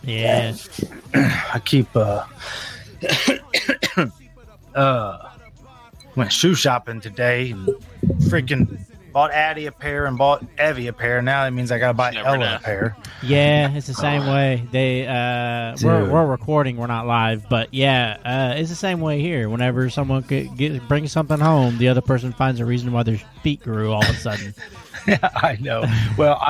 Yeah. I keep went shoe shopping today and freaking bought Addie a pair and bought Evie a pair. Now that means I gotta buy Ella a pair. Yeah, it's the same way. They we're recording, we're not live, but yeah, it's the same way here. Whenever someone could bring something home, the other person finds a reason why their feet grew all of a sudden. Yeah, I know. Well,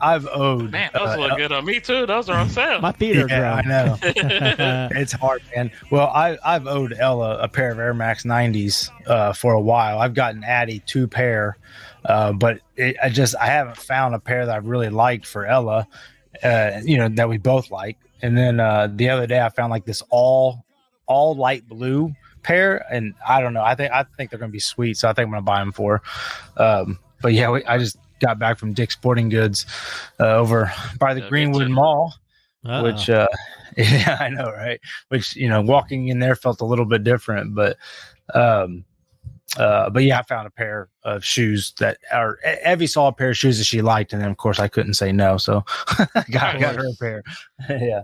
I've owed. Man, those look good on me too. Those are on sale. My feet are grown. I know. It's hard, man. Well, I've owed Ella a pair of Air Max 90s for a while. I've gotten Addie 2 pair, but I haven't found a pair that I've really liked for Ella. That we both like. And then the other day I found like this all light blue pair, and I don't know. I think they're gonna be sweet, so I think I'm gonna buy them for. But yeah, I just got back from Dick's Sporting Goods over by the Greenwood Mall, which yeah, I know, right? Which walking in there felt a little bit different, but yeah, I found a pair of shoes that are. Evie saw a pair of shoes that she liked, and then of course I couldn't say no, so I got her a pair. Yeah,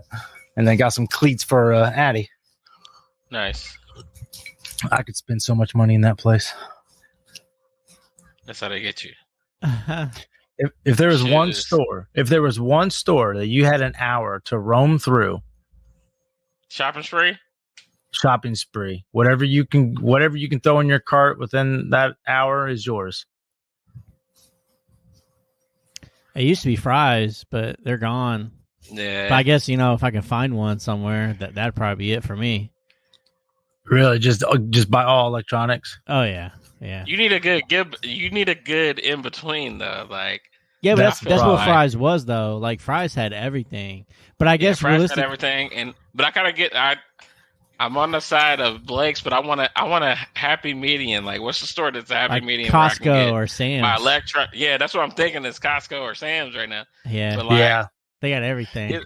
and then got some cleats for Addie. Nice. I could spend so much money in that place. That's how they get you. If there was one store that you had an hour to roam through, shopping spree, whatever you can throw in your cart within that hour is yours. It used to be Fry's, but they're gone. Yeah. But I guess if I can find one somewhere, that'd probably be it for me. Really, just buy all electronics. Oh yeah. Yeah. You need a good in between though, like. Yeah, but that's what Fry's was though. Like Fry's had everything, but I guess Fry's had everything, but I gotta get. I'm on the side of Blake's, but I want a happy median. Like, what's the store that's a happy like median? Costco or Sam's. My yeah, that's what I'm thinking. Is Costco or Sam's right now. Yeah, but they got everything.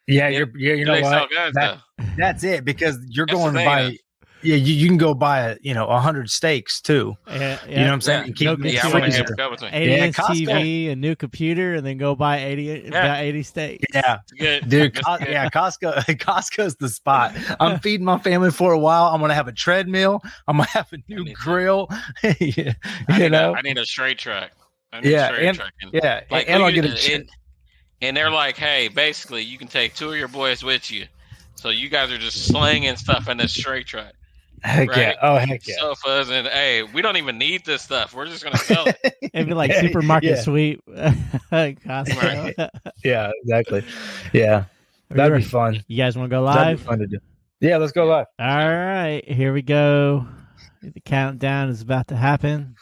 You know what? That's it, because you're going to buy. Yeah, you can go buy 100 steaks too. Yeah. You know what I'm saying? I want to have 80-inch TV, a new computer, and then go buy 80 steaks. Yeah, dude. Costco's the spot. I'm feeding my family for a while. I'm gonna have a treadmill. I'm gonna have a new grill. I need a straight truck. And I'll get a. And they're like, hey, basically, you can take 2 of your boys with you, so you guys are just slinging stuff in this straight truck. Heck right? Yeah! Oh heck yeah! Sofas and hey, we don't even need this stuff. We're just gonna sell it. It'd be like supermarket sweep. Yeah, exactly. Yeah, that'd be fun. You guys want to go live? That'd be fun to do. Yeah, let's go live. All right, here we go. The countdown is about to happen.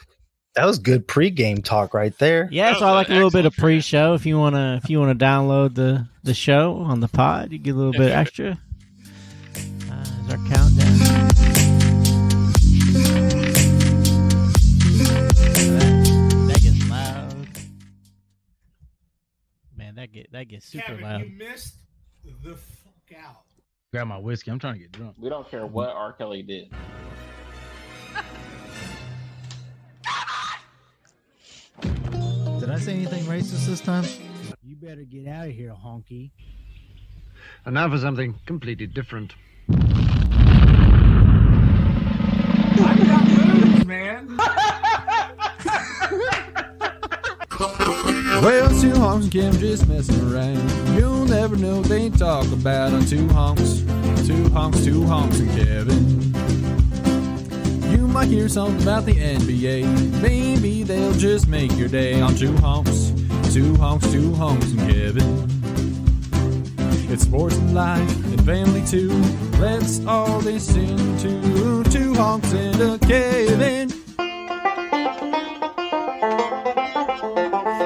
That was good pre-game talk right there. Yeah, so I like a little bit of pre-show. If you wanna download the show on the pod, you get a little bit extra. Is our countdown. That gets loud. Man, that gets super Kevin, loud. You missed the fuck out. Grab my whiskey. I'm trying to get drunk. We don't care what R. Kelly did. Did I say anything racist this time? You better get out of here, honky. And now for something completely different. I got moves, man. Well, 2 honks and Kim just messing around. You'll never know what they talk about on 2 honks. 2 honks, 2 honks and Kevin. You might hear something about the NBA. Maybe they'll just make your day on 2 honks. 2 honks, 2 honks and Kevin. It's sports and life and family too. Let's all listen to 2 honks and a Kevin.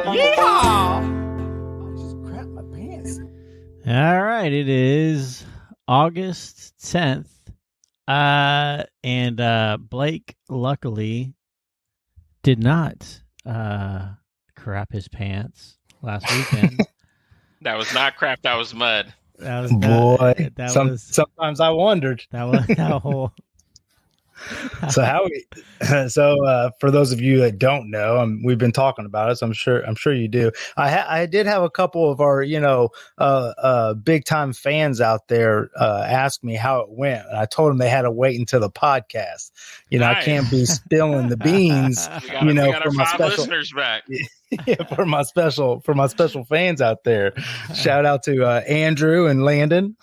Yeehaw! I just crapped my pants. All right, it is August 10th. And Blake luckily did not crap his pants last weekend. That was not crap. That was mud. That was Boy. Sometimes I wondered. That whole So for those of you that don't know, we've been talking about it, so I'm sure you do. I did have a couple of our big time fans out there ask me how it went, and I told them they had to wait until the podcast. Nice. I can't be spilling the beans. we got for our my 5 special listeners back. Yeah, for my special fans out there. Shout out to Andrew and Landon.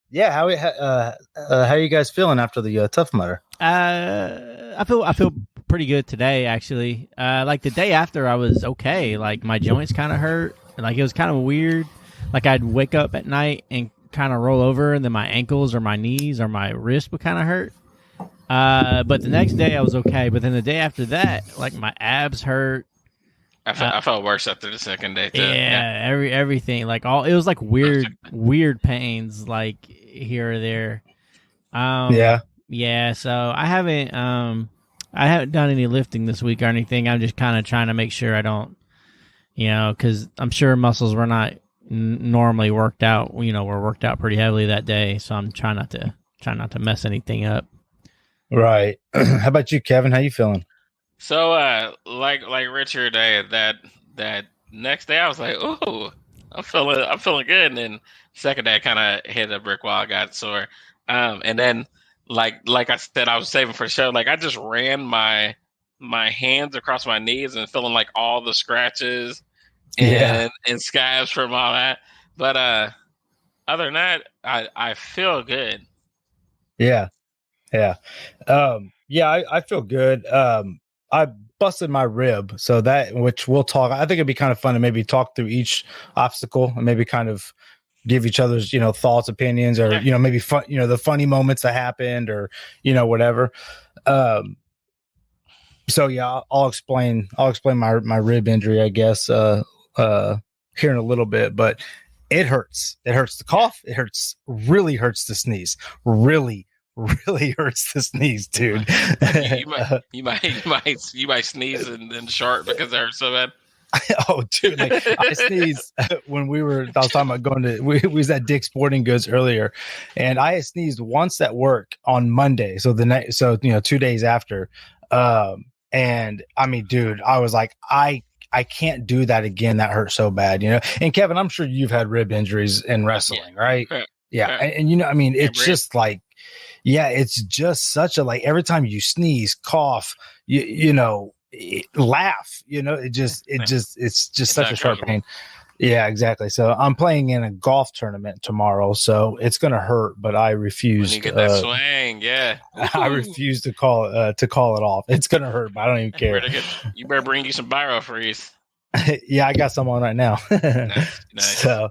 Yeah, how are you guys feeling after the Tough Mudder? I feel pretty good today, actually. Like the day after, I was okay. Like my joints kind of hurt. Like it was kind of weird. Like I'd wake up at night and kind of roll over, and then my ankles or my knees or my wrist would kind of hurt. But the next day I was okay. But then the day after that, like my abs hurt. I felt worse after the second day too. Yeah, everything like it was like weird pains like here or there. Yeah. So I haven't done any lifting this week or anything. I'm just kind of trying to make sure I don't, because I'm sure muscles were not normally worked out. Were worked out pretty heavily that day. So I'm trying not to mess anything up. Right. How about you, Kevin? How you feeling? So, like Richard, that next day I was like, "Ooh, I'm feeling good." And then second day I kind of hit a brick wall, got sore. And then like I said, I was saving for the show. Like I just ran my hands across my knees and feeling like all the scratches and scabs from all that. But other than that, I feel good. Yeah. I feel good. I busted my rib, so which we'll talk. I think it'd be kind of fun to maybe talk through each obstacle and maybe kind of give each other's, thoughts, opinions, or, maybe fun, the funny moments that happened or, whatever. So yeah, I'll explain my rib injury, I guess, here in a little bit, but it hurts. It hurts to cough. It really hurts to sneeze. Really hurts to sneeze, dude. you might sneeze and shart because it hurts so bad. Oh, dude! I sneezed when I was talking about we was at Dick's Sporting Goods earlier, and I sneezed once at work on Monday. So 2 days after, and I mean, dude, I was like, I can't do that again. That hurt so bad, And Kevin, I'm sure you've had rib injuries in wrestling, right? Yeah. And I mean, it's just like. Yeah, it's just such a every time you sneeze, cough, laugh, it's just such a sharp pain. Yeah, exactly. So I'm playing in a golf tournament tomorrow, so it's gonna hurt, but I refuse. When you get that swing, yeah. I refuse to call it off. It's gonna hurt, but I don't even care. You better bring you some BioFreeze. Yeah, I got some on right now. Nice. So,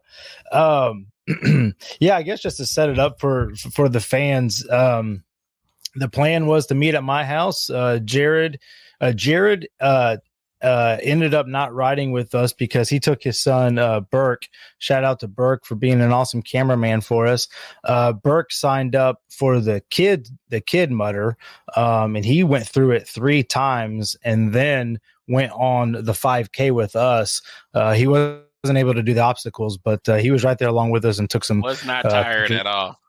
yeah, I guess just to set it up for the fans, the plan was to meet at my house. Jared ended up not riding with us because he took his son, Burke. Shout out to Burke for being an awesome cameraman for us. Burke signed up for the kid Mudder, and he went through it 3 times and then went on the 5K with us. He wasn't able to do the obstacles, but he was right there along with us and took some. Was not tired at all.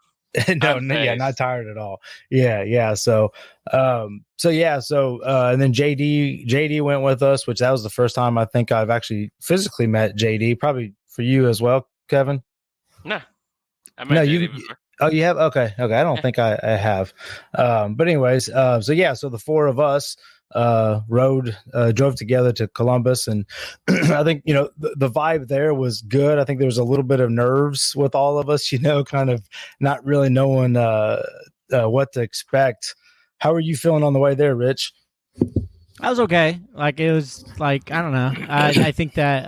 No, not tired at all. Yeah. So, and then JD went with us, which that was the first time I think I've actually physically met JD. Probably for you as well, Kevin. No, I met JD before. Oh, you have? Okay. I don't think I have. But anyways, so the 4 of us drove together to Columbus, and I think the vibe there was good. I think there was a little bit of nerves with all of us, kind of not really knowing what to expect. How are you feeling on the way there, Rich? I was okay. Like it was like I don't know. I think that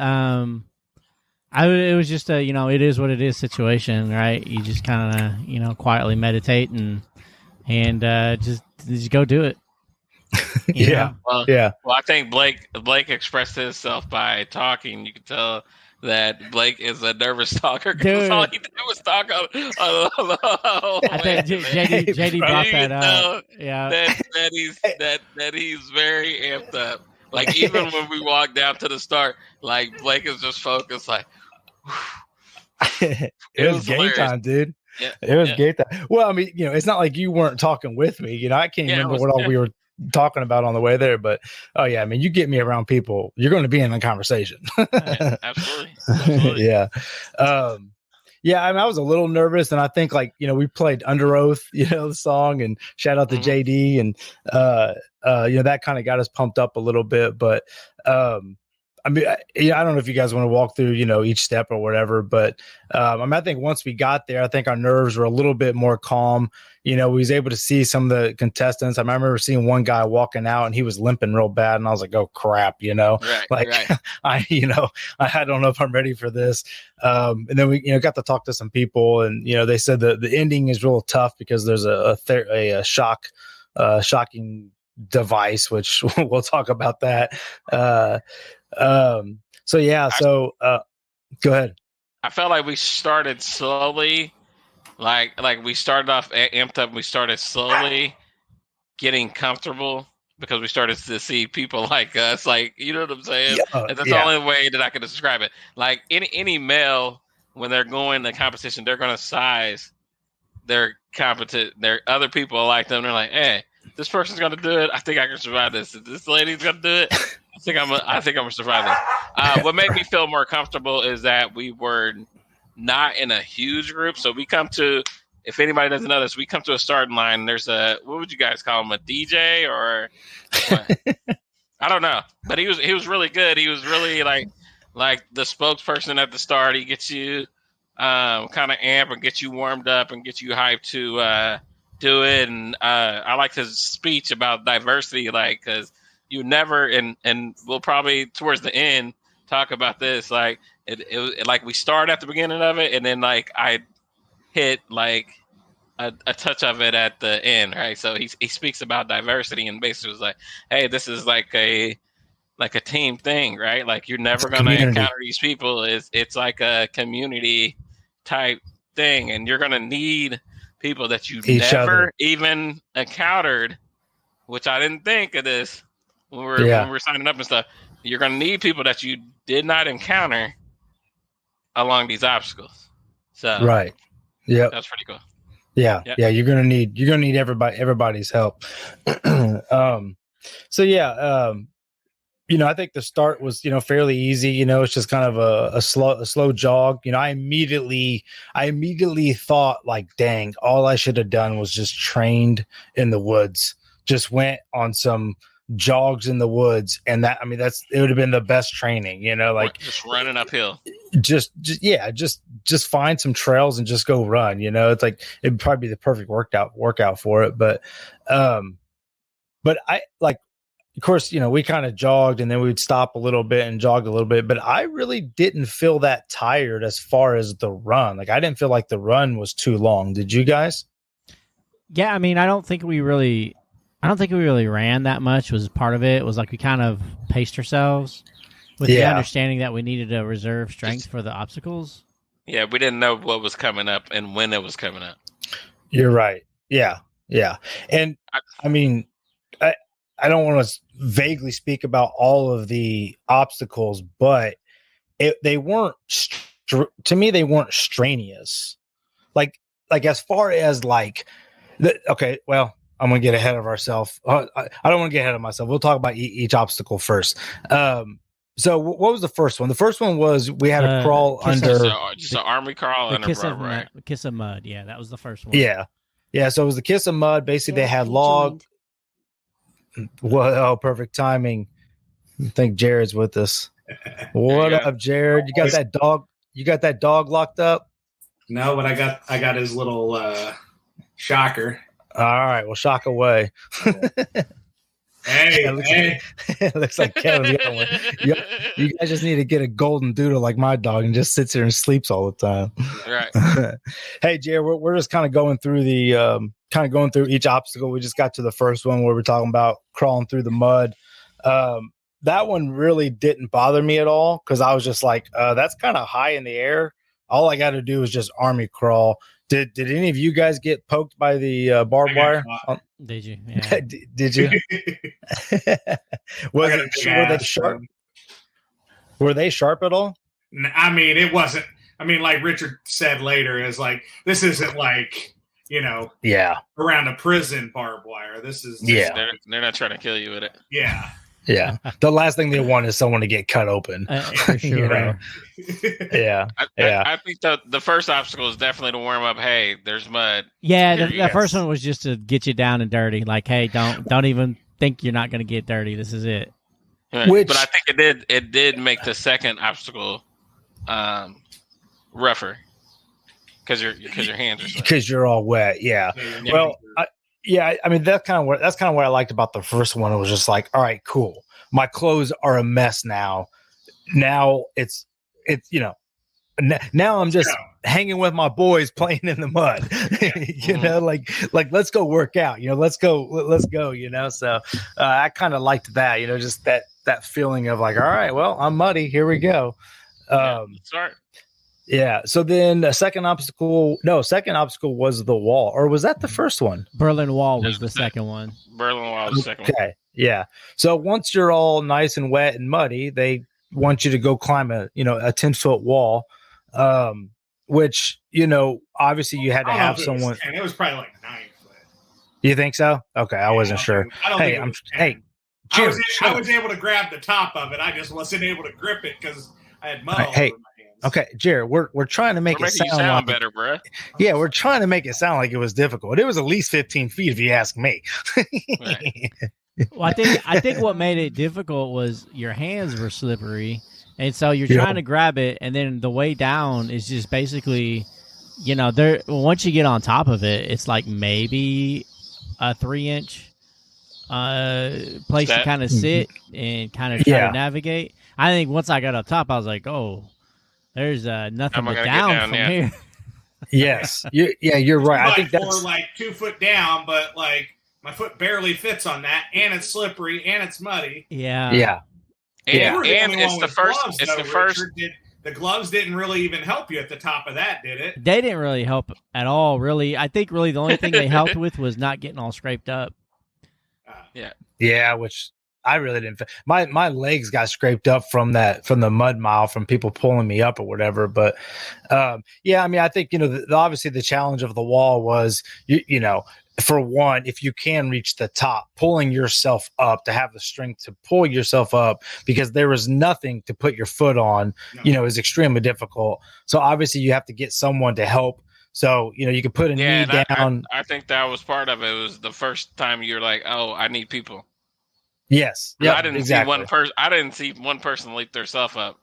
it was just a it is what it is situation, right? You just kind of quietly meditate and just go do it. Yeah. Well, I think Blake expressed himself by talking. You can tell that Blake is a nervous talker because all he did was talk on I think JD brought that up. Yeah, that he's very amped up. Like even when we walk down to the start, like Blake is just focused. Like it was game time, dude. It was great. Well, I mean, it's not like you weren't talking with me. I can't remember what all we were talking about on the way there, but oh yeah, I mean, you get me around people, you're going to be in a conversation. Absolutely. Yeah. Yeah, I mean, I was a little nervous, and I think we played Under Oath, the song, and shout out to JD, and that kind of got us pumped up a little bit. But I mean, I don't know if you guys want to walk through, each step or whatever, but I mean, I think once we got there, I think our nerves were a little bit more calm. We was able to see some of the contestants. I remember seeing one guy walking out and he was limping real bad, and I was like, "Oh crap!" Right. I don't know if I'm ready for this. And then we, got to talk to some people, and they said the ending is real tough because there's a shocking device, which we'll talk about that. So yeah, go ahead. I felt like we started slowly, like we started off amped up. We started slowly getting comfortable because we started to see people like us, you know what I'm saying? And that's the only way that I can describe it. Like any male, when they're going to competition, they're going to size their other people like them. They're like, hey, this person's going to do it. I think I can survive this. This lady's going to do it. I think I'm gonna survive this. What made me feel more comfortable is that we were not in a huge group. So we come to, if anybody doesn't know this, we come to a starting line. There's what would you guys call him? A DJ or what? I don't know. But he was really good. He was really like the spokesperson at the start. He gets you kind of amp and get you warmed up and get you hyped to do it. And I liked his speech about diversity, because you never, and we'll probably towards the end talk about this. It we start at the beginning of it, and then I hit a touch of it at the end, right? So he speaks about diversity and basically was like, hey, this is like a team thing, right? You're never gonna encounter these people. It's like a community type thing, and you're gonna need people that you never even encountered, which I didn't think of this. When we're signing up and stuff, you're going to need people that you did not encounter along these obstacles. So right, yeah, that's pretty cool. Yeah. You're gonna need everybody's help. So yeah, I think the start was fairly easy. It's just kind of a slow jog. I immediately thought dang, all I should have done was just trained in the woods. Just went on some jogs in the woods, and it would have been the best training, just running uphill. Just find some trails and just go run. It's it'd probably be the perfect workout for it. But I of course, we kind of jogged and then we'd stop a little bit and jog a little bit, but I really didn't feel that tired as far as the run. I didn't feel like the run was too long. Did you guys? Yeah, I mean, I don't think we really ran that much. Was part of it. It was we kind of paced ourselves with the understanding that we needed to reserve strength for the obstacles. Yeah, we didn't know what was coming up and when it was coming up. You're right. Yeah. And I mean, I don't want to vaguely speak about all of the obstacles, but they weren't to me. They weren't strenuous. Like as far as okay, well. I'm going to get ahead of ourselves. I don't want to get ahead of myself. We'll talk about each obstacle first. So what was the first one? The first one was we had to crawl under just an army crawl under right? Kiss of Mud. Yeah, that was the first one. Yeah. So it was the Kiss of Mud. Basically, they had log. Well, perfect timing. I think Jared's with us. What up, Jared? You got that dog? You got that dog locked up? No, but I got his little shocker. All right, well, shock away. Hey, it looks like Kevin got one. You guys just need to get a golden doodle like my dog and just sits there and sleeps all the time. Right. Hey, Jared, we're just kind of going through each obstacle. We just got to the first one where we're talking about crawling through the mud. That one really didn't bother me at all because I was just that's kind of high in the air. All I got to do is just army crawl. Did any of you guys get poked by the barbed wire? Did you? Yeah. Did you? Were they sharp? Were they sharp at all? I mean, it wasn't I mean, like Richard said later, is like, this isn't like, around a prison barbed wire. This is just, they're not trying to kill you with it. Yeah. Yeah. The last thing they want is someone to get cut open. For sure. Yeah. I think the first obstacle is definitely to warm up. Hey, there's mud. Yeah, the first one was just to get you down and dirty. Like, hey, don't even think you're not going to get dirty. This is it. Right. But I think it did make the second obstacle rougher because your hands are because you're all wet. Yeah. Well, I mean that's kind of what I liked about the first one. It was just like, all right, cool. My clothes are a mess now. Now it's now I'm just hanging with my boys playing in the mud. Like let's go work out. Let's go. So I kind of liked that. Just that feeling of like, all right, well, I'm muddy. Here we go. Start. Yeah. So then the second obstacle was the wall, or was that the first one? Berlin Wall was the second one. Berlin Wall was the second one. Okay. Yeah. So once you're all nice and wet and muddy, they want you to go climb a 10-foot wall, which, obviously you had to have someone. It was probably like 9 foot. You think so? Okay. I wasn't sure. I was able to grab the top of it. I just wasn't able to grip it because I had mud all over my hands. Okay, Jared, we're trying to make it sound like, better, bro. Yeah, we're trying to make it sound like it was difficult. It was at least 15 feet, if you ask me. Right. Well, I think what made it difficult was your hands were slippery, and so you're trying to grab it, and then the way down is just basically, once you get on top of it, it's like maybe a 3-inch place to kind of sit and kind of try to navigate. I think once I got up top, I was like, oh. There's nothing but down from here. Yes. You're right. I think that's like 2 foot down, but like my foot barely fits on that, and it's slippery and it's muddy. Yeah. Yeah. And it's the first. Gloves, it's though, the first. The gloves didn't really even help you at the top of that, did it? They didn't really help at all, really. I think really the only thing they helped with was not getting all scraped up. Yeah, which I really didn't. My legs got scraped up from the mud mile from people pulling me up or whatever. But I mean, I think obviously the challenge of the wall was for one, if you can reach the top, pulling yourself up to have the strength to pull yourself up because there was nothing to put your foot on, is extremely difficult. So obviously you have to get someone to help. So, you could put a knee down. I think that was part of it. It was the first time you're like, oh, I need people. Yes. Yeah. I didn't see one person. I didn't see one person lift themselves up.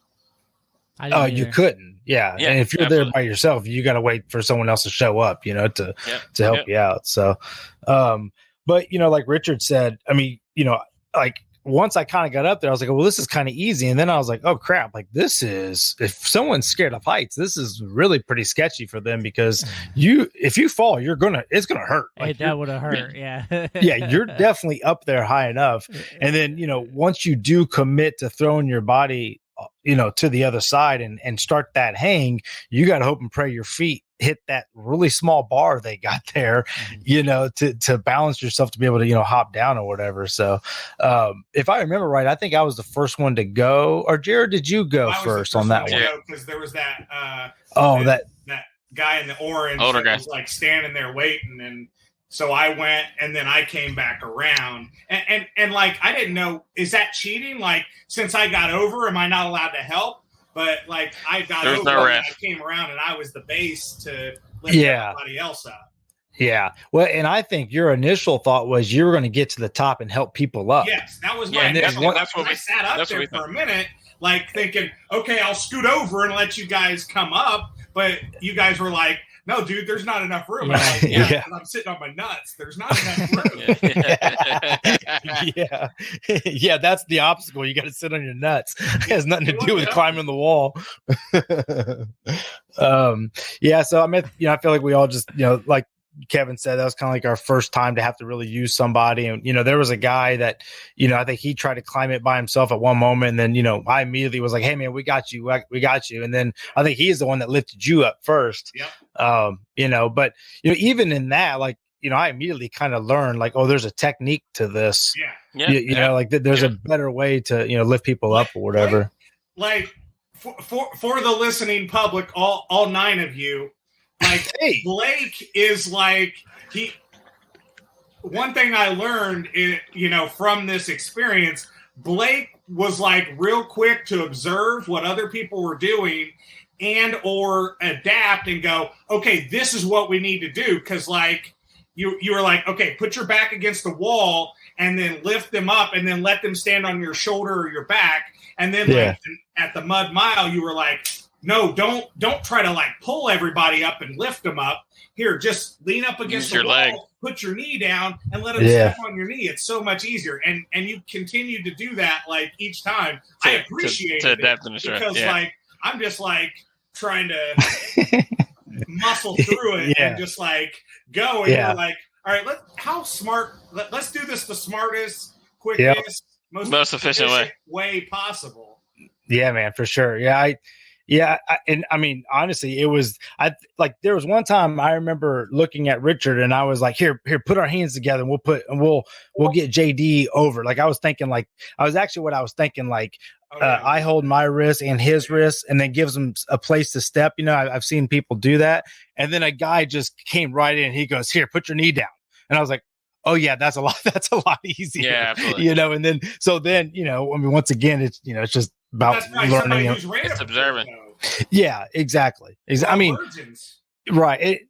Oh, you couldn't. Yeah. And if you're there by yourself, you got to wait for someone else to show up, to help you out. So, but like Richard said, I mean, like once I kind of got up there, I was like, well, this is kind of easy. And then I was like, oh crap, like this is, if someone's scared of heights, this is really pretty sketchy for them because if you fall, it's going to hurt. Like, that would have hurt. Yeah. Yeah. You're definitely up there high enough. And then, once you do commit to throwing your body, to the other side and start that hang, you got to hope and pray your feet hit that really small bar they got there, to balance yourself to be able to, hop down or whatever. So, if I remember right, I think I was the first one to go. Or Jared, did you go first on that one? Because there was that. That guy in the orange older guy was like standing there waiting, and so I went, and then I came back around, and like I didn't know, is that cheating? Like since I got over, am I not allowed to help? But like I got over, and I came around, and I was the base to lift everybody else up. Yeah. Well, and I think your initial thought was you were going to get to the top and help people up. Yes, that was my initial. That's what I sat up there for a minute, like thinking, okay, I'll scoot over and let you guys come up. But you guys were like, no, dude, there's not enough room. I'm like, I'm sitting on my nuts. There's not enough room. Yeah, that's the obstacle. You got to sit on your nuts. It has nothing to do with climbing the wall. So I mean, I feel like we all just, like Kevin said, that was kind of like our first time to have to really use somebody. And, there was a guy that, I think he tried to climb it by himself at one moment. And then, I immediately was like, hey man, we got you. We got you. And then I think he's the one that lifted you up first. Yep. But, even in that, like, I immediately kind of learned like, oh, there's a technique to this. Yeah. Like there's a better way to, lift people up or whatever. Like for the listening public, all 9 of you, like Blake is like one thing I learned from this experience, Blake was like real quick to observe what other people were doing and or adapt and go, okay, this is what we need to do. Cause like you were like, okay, put your back against the wall and then lift them up and then let them stand on your shoulder or your back. And then like at the Mud Mile, you were like, no, don't try to like pull everybody up and lift them up. Here, just lean up against the wall, leg. Put your knee down, and let them step on your knee. It's so much easier. And you continue to do that like each time. I appreciate it because like I'm just like trying to muscle through it and just like go. And you're like, all right, let's do this the smartest, quickest, most efficient way possible. Yeah, man, for sure. And I mean, honestly, it was, there was one time I remember looking at Richard and I was like, here, put our hands together and we'll get JD over. Like, I was thinking I hold my wrist and his wrist and then gives him a place to step. You know, I've seen people do that. And then a guy just came right in. He goes, here, put your knee down. And I was like, oh yeah, that's a lot easier. Yeah, absolutely. You know, and then, once again, it's just about learning. It's observant. Yeah, exactly. I mean, right. It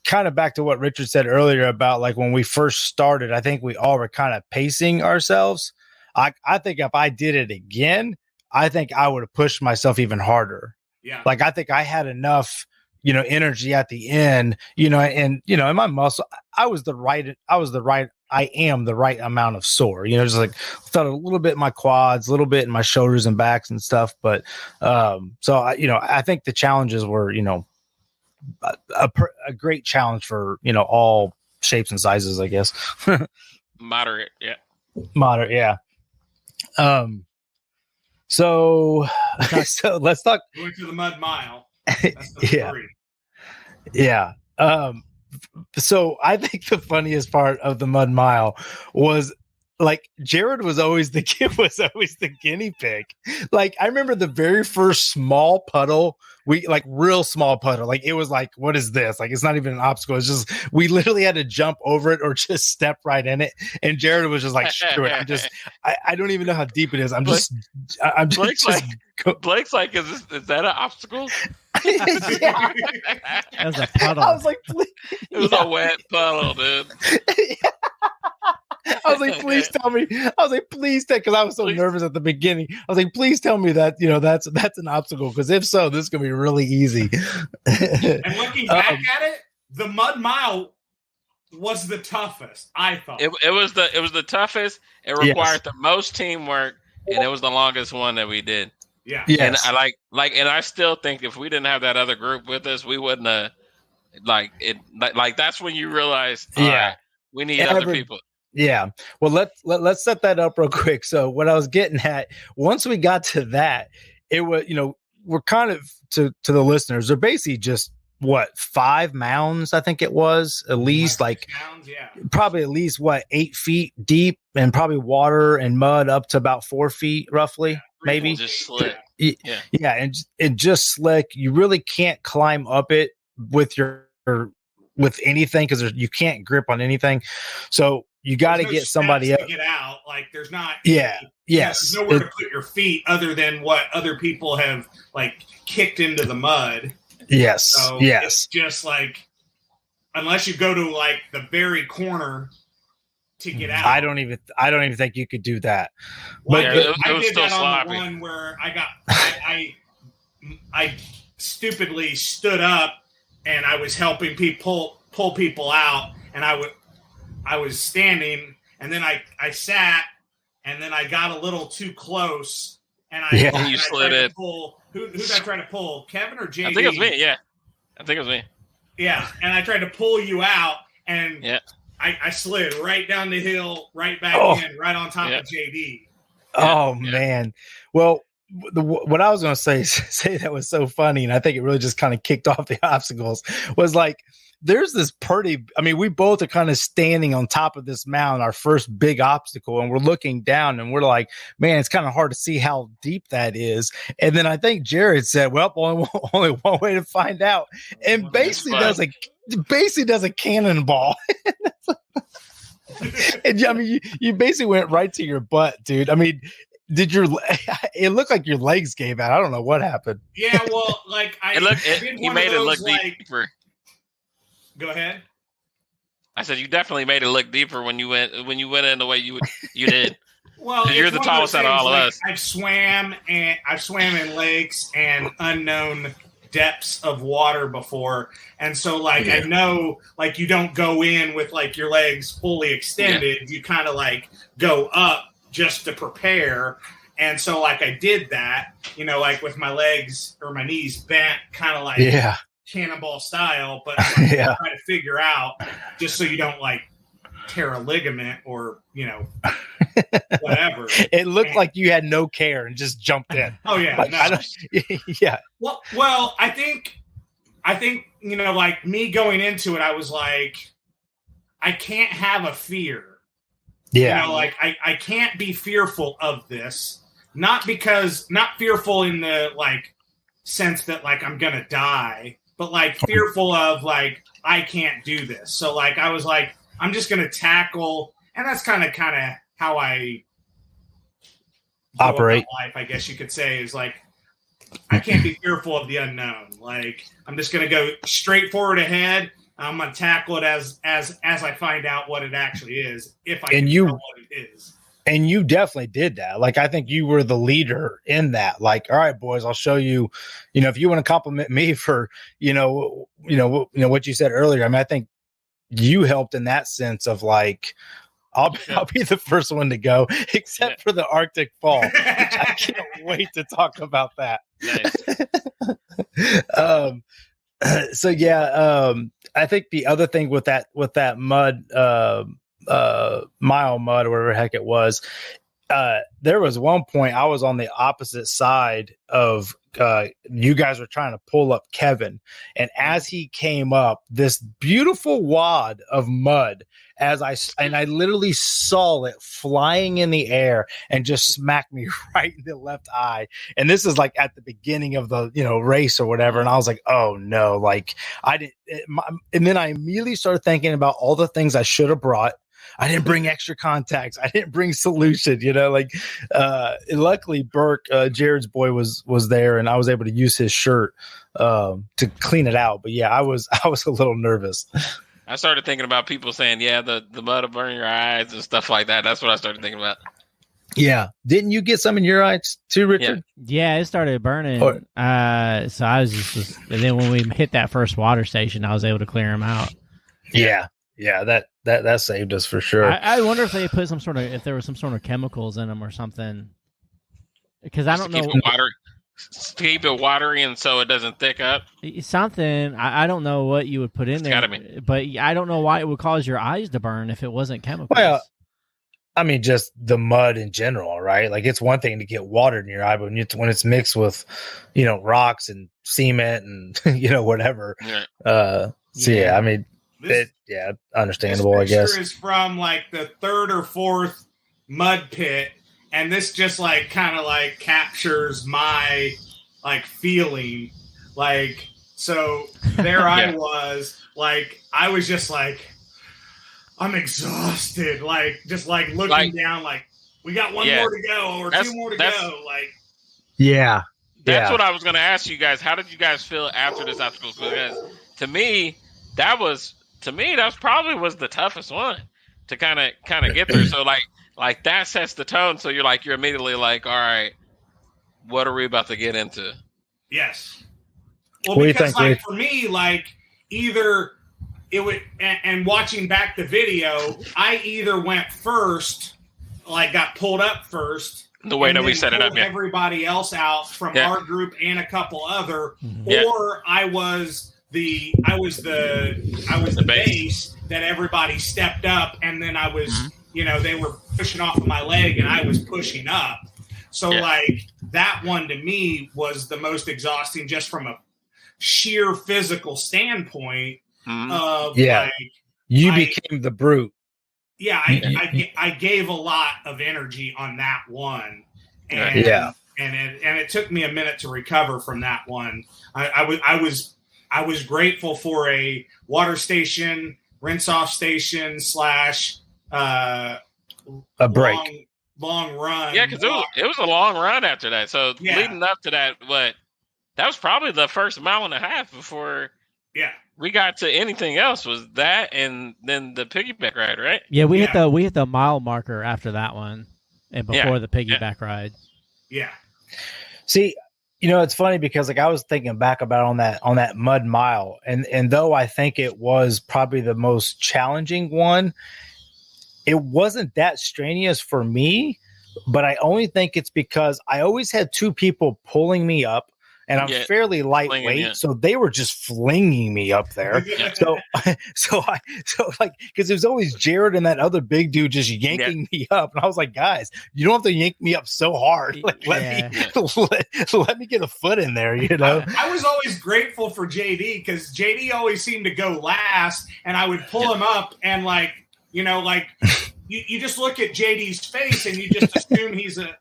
kind of back to what Richard said earlier about like when we first started, I think we all were kind of pacing ourselves. I think if I did it again, I think I would have pushed myself even harder. Yeah. Like I think I had enough, energy at the end, in my muscle, I am the right amount of sore, just like felt a little bit in my quads, a little bit in my shoulders and backs and stuff. But, I think the challenges were, a great challenge for, all shapes and sizes, I guess. Moderate. Yeah. Moderate. Yeah. So let's talk. We went to the Mud Mile. That's the 3. Yeah. So I think the funniest part of the Mud Mile was like Jared was always the guinea pig. Like I remember the very first small puddle, real small puddle. Like it was like, what is this? Like it's not even an obstacle. It's just we literally had to jump over it or just step right in it. And Jared was just like, screw it. I don't even know how deep it is. Blake's like, is that an obstacle? That was a puddle. I was like, it was a wet puddle, dude. I was like, please tell me. I was like, please take, because I was so nervous at the beginning. I was like, please tell me that that's an obstacle, because if so, this is gonna be really easy. And looking back at it, the Mud Mile was the toughest. I thought it was the toughest. It required the most teamwork, and it was the longest one that we did. Yeah. Yes. And I and I still think if we didn't have that other group with us, we wouldn't have that's when you realize, right, we need other people. Yeah. Well, let's set that up real quick. So what I was getting at, once we got to that, it was, we're kind of to the listeners, they're basically just 5 mounds, I think it was, at least probably at least 8 feet deep, and probably water and mud up to about 4 feet roughly, maybe. Just slick. Yeah. And just slick. You really can't climb up it with anything, because you can't grip on anything. So you got to get somebody up to get out. Like there's not. Yeah. Yes. There's nowhere to put your feet other than what other people have kicked into the mud. Yes. So it's just unless you go to the very corner to get out. I don't even think you could do that. Well, but I did that on the one where I stupidly stood up and I was helping people pull people out, and I was standing, and then I sat, and then I got a little too close, and you slid it. Who did I try to pull? Kevin or JD? I think it was me. Yeah, I think it was me. Yeah, and I tried to pull you out, and I slid right down the hill, right back in, right on top of JD. Oh man! Well, what I was going to say that was so funny, and I think it really just kind of kicked off the obstacles, was there's this pretty, I mean, we both are kind of standing on top of this mountain, our first big obstacle, and we're looking down and we're like, man, it's kind of hard to see how deep that is. And then I think Jared said, well, only one way to find out. And basically does a cannonball. And I mean, you basically went right to your butt, dude. I mean, it looked like your legs gave out. I don't know what happened. Yeah, well, like you made it look deeper. Go ahead. I said you definitely made it look deeper when you went in the way you did. Well, you're the tallest out of all of us. I've swam in lakes and unknown depths of water before, and so like I know, like, you don't go in with like your legs fully extended. You kind of like go up just to prepare. And so like I did that, you know, like with my legs or my knees bent, kind of like cannonball style, but trying to figure out, just so you don't like tear a ligament or, you know, whatever. It looked like you had no care and just jumped in. Oh yeah. Like, yeah. Well, I think, you know, like me going into it, I was like, I can't have a fear. Yeah. You know, like I can't be fearful of this. Not fearful in the like sense that like I'm gonna die, but like fearful of like I can't do this. So like I was like, I'm just gonna tackle, and that's kind of how I operate life, I guess you could say, is like I can't be fearful of the unknown. Like I'm just gonna go straight forward ahead. I'm gonna tackle it as I find out what it actually is, if I can tell what it is. And you definitely did that. Like, I think you were the leader in that. Like, all right, boys, I'll show you. You know, if you want to compliment me for, you know what you said earlier. I mean, I think you helped in that sense of like, I'll be the first one to go, except for the Arctic fall. Which I can't wait to talk about that. Nice. So I think the other thing with that mud, mile mud or whatever the heck it was, there was one point I was on the opposite side of you guys were trying to pull up Kevin, and as he came up, this beautiful wad of mud, I literally saw it flying in the air and just smacked me right in the left eye. And this is like at the beginning of the race or whatever, and I was like, oh no, like and then I immediately started thinking about all the things I should have brought. I didn't bring extra contacts. I didn't bring solution, luckily Burke, Jared's boy was there, and I was able to use his shirt to clean it out. But yeah, I was a little nervous. I started thinking about people saying, the mud will burn your eyes and stuff like that. That's what I started thinking about. Yeah. Didn't you get some in your eyes too, Richard? Yeah, it started burning. So I was just and then when we hit that first water station, I was able to clear them out. Yeah. Yeah, that saved us for sure. I wonder if they put if there was some sort of chemicals in them or something. Because I don't know. Keep it watery and so it doesn't thick up. Something. I don't know what you would put in there. But I don't know why it would cause your eyes to burn if it wasn't chemicals. Well, I mean, just the mud in general, right? Like, it's one thing to get water in your eye, but when it's mixed with, rocks and cement and, whatever. Yeah. I mean, understandable, I guess. This is from like the third or fourth mud pit, and this just like kind of like captures my like feeling. Like, so there I was, like, I was just like, I'm exhausted, like just like looking down, like we got one more to go or two more to go. Like, that's what I was going to ask you guys. How did you guys feel after this obstacle? Because to me, that probably was the toughest one to kind of get through. So like that sets the tone. So you're immediately like, all right, what are we about to get into? Yes. Well, because like for me, like either it would, and watching back the video, I either went first, like got pulled up first, the way that we set it up, everybody else out from our group and a couple other, or I was the base that everybody stepped up, and then I was, they were pushing off of my leg and I was pushing up. So like that one to me was the most exhausting, just from a sheer physical standpoint. of you became the brute. Yeah, I gave a lot of energy on that one, and it took me a minute to recover from that one. I was grateful for a water station, rinse off station / a break, long run. Yeah, because it was a long run after that. So leading up to that, that was probably the first mile and a half before. Yeah. We got to anything else was that, and then the piggyback ride, right? Yeah, we hit the mile marker after that one, and before the piggyback ride. Yeah. See, it's funny because I was thinking back about on that mud mile, and though I think it was probably the most challenging one, it wasn't that strenuous for me. But I only think it's because I always had two people pulling me up. And I'm fairly lightweight, so they were just flinging me up there. So because it was always Jared and that other big dude just yanking me up, and I was like, guys, you don't have to yank me up so hard. Like, let me get a foot in there, I was always grateful for JD because JD always seemed to go last, and I would pull him up, and you just look at JD's face and you just assume he's a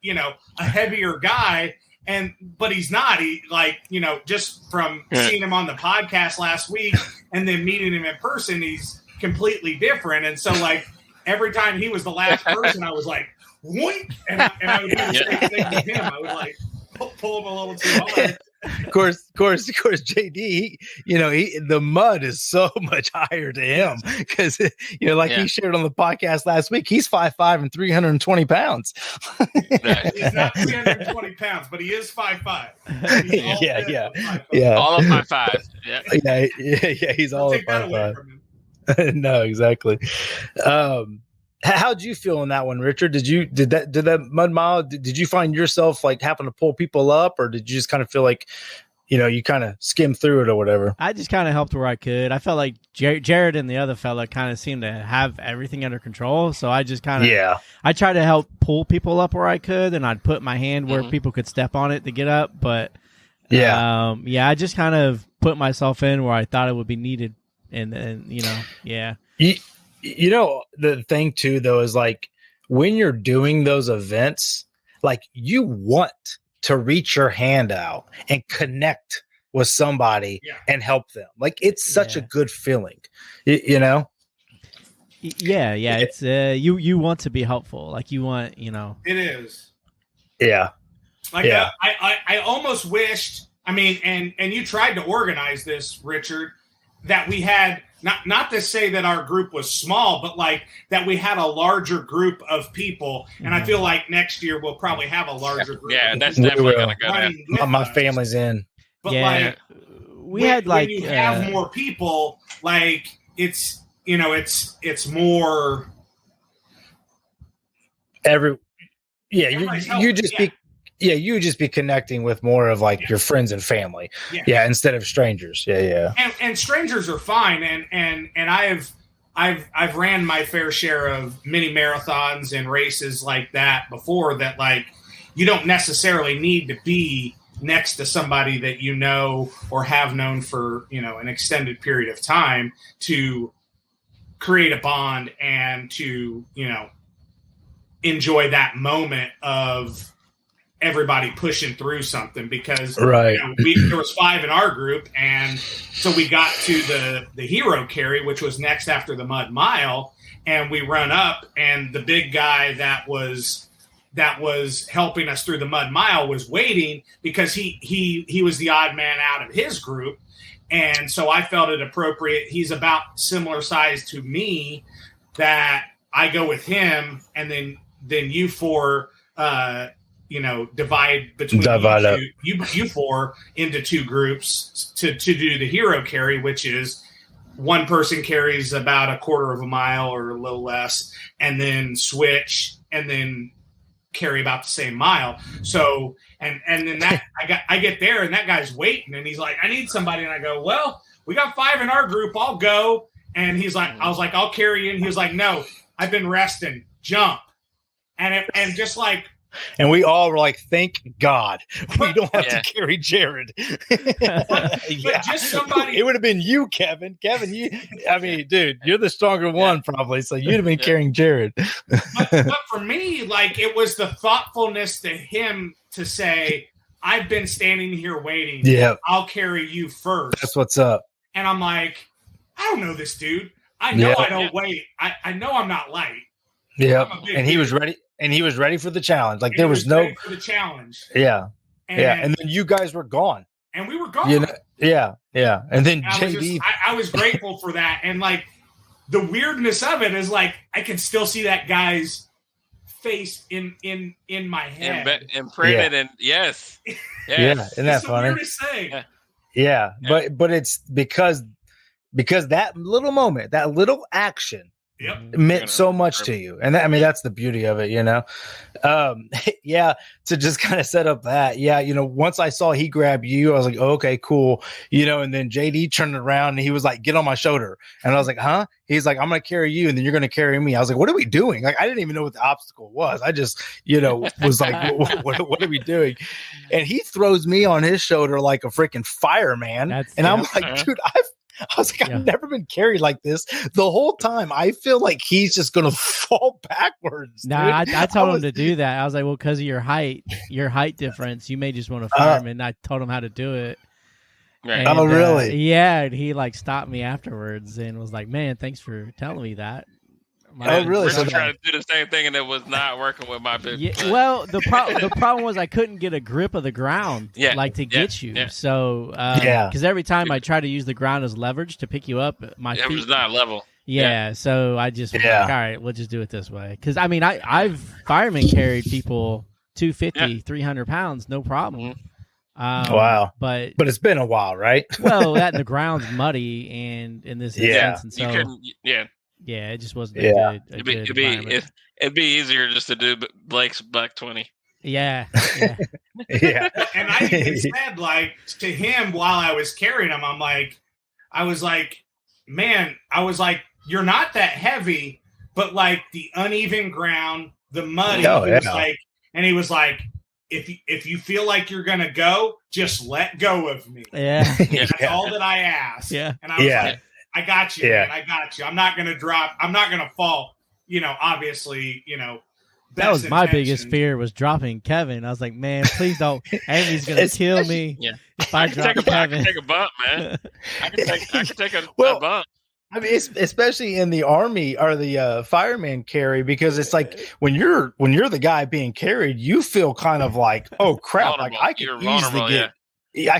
heavier guy. But he's not. He just from seeing him on the podcast last week and then meeting him in person, he's completely different. And so every time he was the last person, I was like, "What?" And I would do the same thing to him. I would pull him a little too hard. Of course, JD, the mud is so much higher to him because, he shared on the podcast last week, he's 5'5" and 320 pounds. He's not 320 pounds, but he is 5'5". Yeah. All of 5'5". Yeah, he's all of 5'5". No, exactly. How'd you feel in that one, Richard? Did that mud mile? Did you find yourself having to pull people up, or did you just kind of feel like, you kind of skimmed through it or whatever? I just kind of helped where I could. I felt like Jared and the other fella kind of seemed to have everything under control, so I just kind of I tried to help pull people up where I could, and I'd put my hand where people could step on it to get up. But I just kind of put myself in where I thought it would be needed, and the thing too, though, is when you're doing those events, you want to reach your hand out and connect with somebody and help them. It's such a good feeling, Yeah. It's you want to be helpful. You want, It is. Yeah. I almost wished, and you tried to organize this, Richard, that we had not to say that our group was small, but that we had a larger group of people. And I feel like next year we'll probably have a larger group. Yeah, that's definitely going to go. My family's in. But we had when you have more people, it's more you just be connecting with more of your friends and family, instead of strangers. And strangers are fine, and I've ran my fair share of mini marathons and races like that before. That you don't necessarily need to be next to somebody that or have known for an extended period of time to create a bond and to enjoy that moment of everybody pushing through something, because there was 5 in our group, and so we got to the hero carry, which was next after the mud mile, and we run up, and the big guy that was helping us through the mud mile was waiting because he was the odd man out of his group, and so I felt it appropriate. He's about similar size to me, that I go with him, and then you four divide between you four into 2 groups to do the hero carry, which is one person carries about a quarter of a mile or a little less, and then switch and then carry about the same mile. So and then that I get there and that guy's waiting and he's like, I need somebody, and I go, well, we got 5 in our group, I'll go. And he's like, I was like, I'll carry you. And he was like, no, I've been resting, jump. And just And we all were like, thank God we don't have Yeah. to carry Jared. But just somebody. It would have been you, Kevin. Kevin, I mean, dude, you're the stronger one probably. So you'd have been carrying Jared. but for me, like, it was the thoughtfulness to him to say, I've been standing here waiting. Yeah. I'll carry you first. That's what's up. And I'm like, I don't know this dude. I know Yeah. I don't wait. I know I'm not light. Yeah. I'm a big And he dude. was ready. And he was ready for the challenge. Like And there he was no. ready for the challenge. Yeah. And, Yeah. And then you guys were gone. and we were gone. You know. Yeah. Yeah. And then I was, JD. I was grateful for that. And like the weirdness of it is like I can still see that guy's face in my head. Imprinted and yes. Yeah. Isn't that It's the funny? weirdest thing. Yeah. Yeah. But it's because that little moment, that little action Yep. meant so much to you. And that, I mean, that's the beauty of it, you know? Yeah. To just kind of set up that, yeah. You know, once I saw he grab you, I was like, oh, okay, cool. You know, and then JD turned around and he was like, get on my shoulder. And I was like, huh? He's like, I'm going to carry you. And then you're going to carry me. I was like, what are we doing? Like, I didn't even know what the obstacle was. I just, you know, was like, what are we doing? And he throws me on his shoulder like a freaking fireman. I'm like, dude, I was like, I've never been carried like this. The whole time, I feel like he's just gonna fall backwards. Nah, dude. I told him to do that. I was like, well, because of your height difference, you may just want to fire him. And I told him how to do it. Right. And, Oh, really? Yeah, and he like stopped me afterwards and was like, "Man, thanks for telling me that." Oh, really? Richard tried to do the same thing, and it was not working with my business. Yeah, well, the problem was I couldn't get a grip of the ground, to get you. Yeah. So, because every time I try to use the ground as leverage to pick you up, my It feet was not level. Yeah, so I just was like, all right, we'll just do it this way. Because I mean, I've firemen carried people 250, 300 pounds, no problem. Wow, but it's been a while, right? Well, that and the ground's muddy, and in this instance, and so you couldn't. Yeah, it just wasn't Yeah. a good environment. It'd be easier just to do Blake's Buck 20. Yeah. Yeah. And I even said, like, to him while I was carrying him, I was like, man, you're not that heavy, but like the uneven ground, the mud, and he was like, if you feel like you're gonna go, just let go of me. Yeah. That's all that I asked. Yeah. And I was like, I got you, man. I got you. I'm not gonna drop. I'm not gonna fall. You know, obviously, you know. That was my biggest fear, was dropping Kevin. I was like, man, please don't. Amy's gonna kill me if I drop Kevin. I can take a bump, man. I can take a bump. I mean, especially in the Army or the fireman carry, because it's like when you're the guy being carried, you feel kind of like, oh crap, like I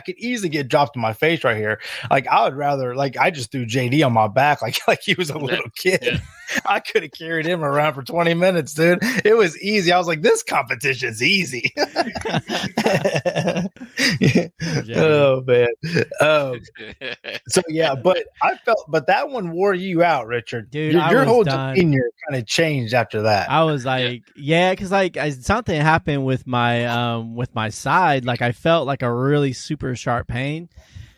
could easily get dropped in my face right here. Like I would rather, like I just threw JD on my back like he was a little kid. Yeah. I could have carried him around for 20 minutes, dude. It was easy. I was like, this competition's easy. Oh man. So yeah, but that one wore you out, Richard. Dude, your whole demeanor kind of changed after that. I was like, because something happened with my side. Like I felt like a really super sharp pain.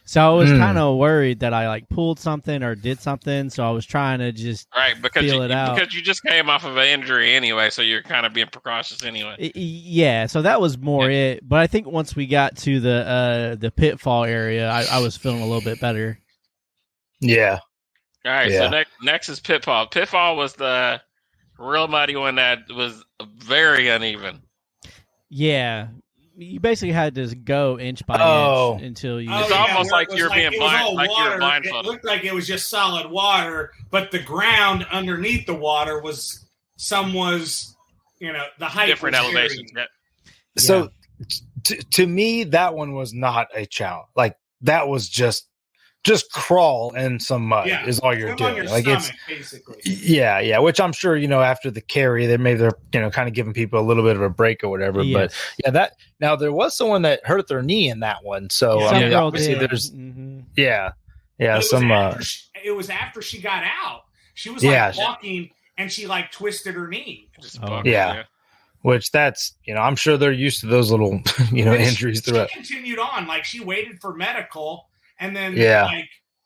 So I was kind of worried that I like pulled something or did something. So I was trying to just feel it out. Because you just came off of an injury anyway, so you're kind of being precautious anyway. Yeah, so that was more it. But I think once we got to the pitfall area, I was feeling a little bit better. Yeah. All right, so next is pitfall. Pitfall was the real muddy one that was very uneven. Yeah. You basically had to go inch by inch until you. It's almost like you're being blindfolded. It looked like it was just solid water, but the ground underneath the water was the height different elevations. Yeah. So to me, that one was not a challenge. Like that was just crawl in some mud is all you're doing. Like stomach, it's basically. Which I'm sure, after the carry, they're kind of giving people a little bit of a break or whatever. Yes. But that now there was someone that hurt their knee in that one. So I mean, obviously there's it was after she got out. She was walking and she like twisted her knee. Which that's, I'm sure they're used to those little, injuries throughout. She continued on, like she waited for medical. And then,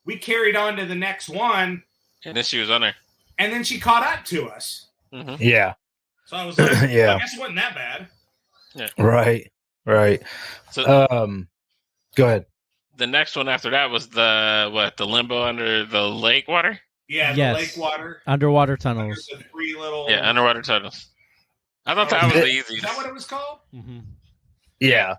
we carried on to the next one. And then she was on there. And then she caught up to us. Mm-hmm. Yeah. So I was like, I guess it wasn't that bad. Yeah. Right. So Go ahead. the next one after that was the limbo under the lake water. Yeah, Yes. the lake water. Underwater tunnels. The 3 little. Yeah, underwater tunnels. I thought that was the easiest. Is that what it was called? Mm-hmm. Yeah.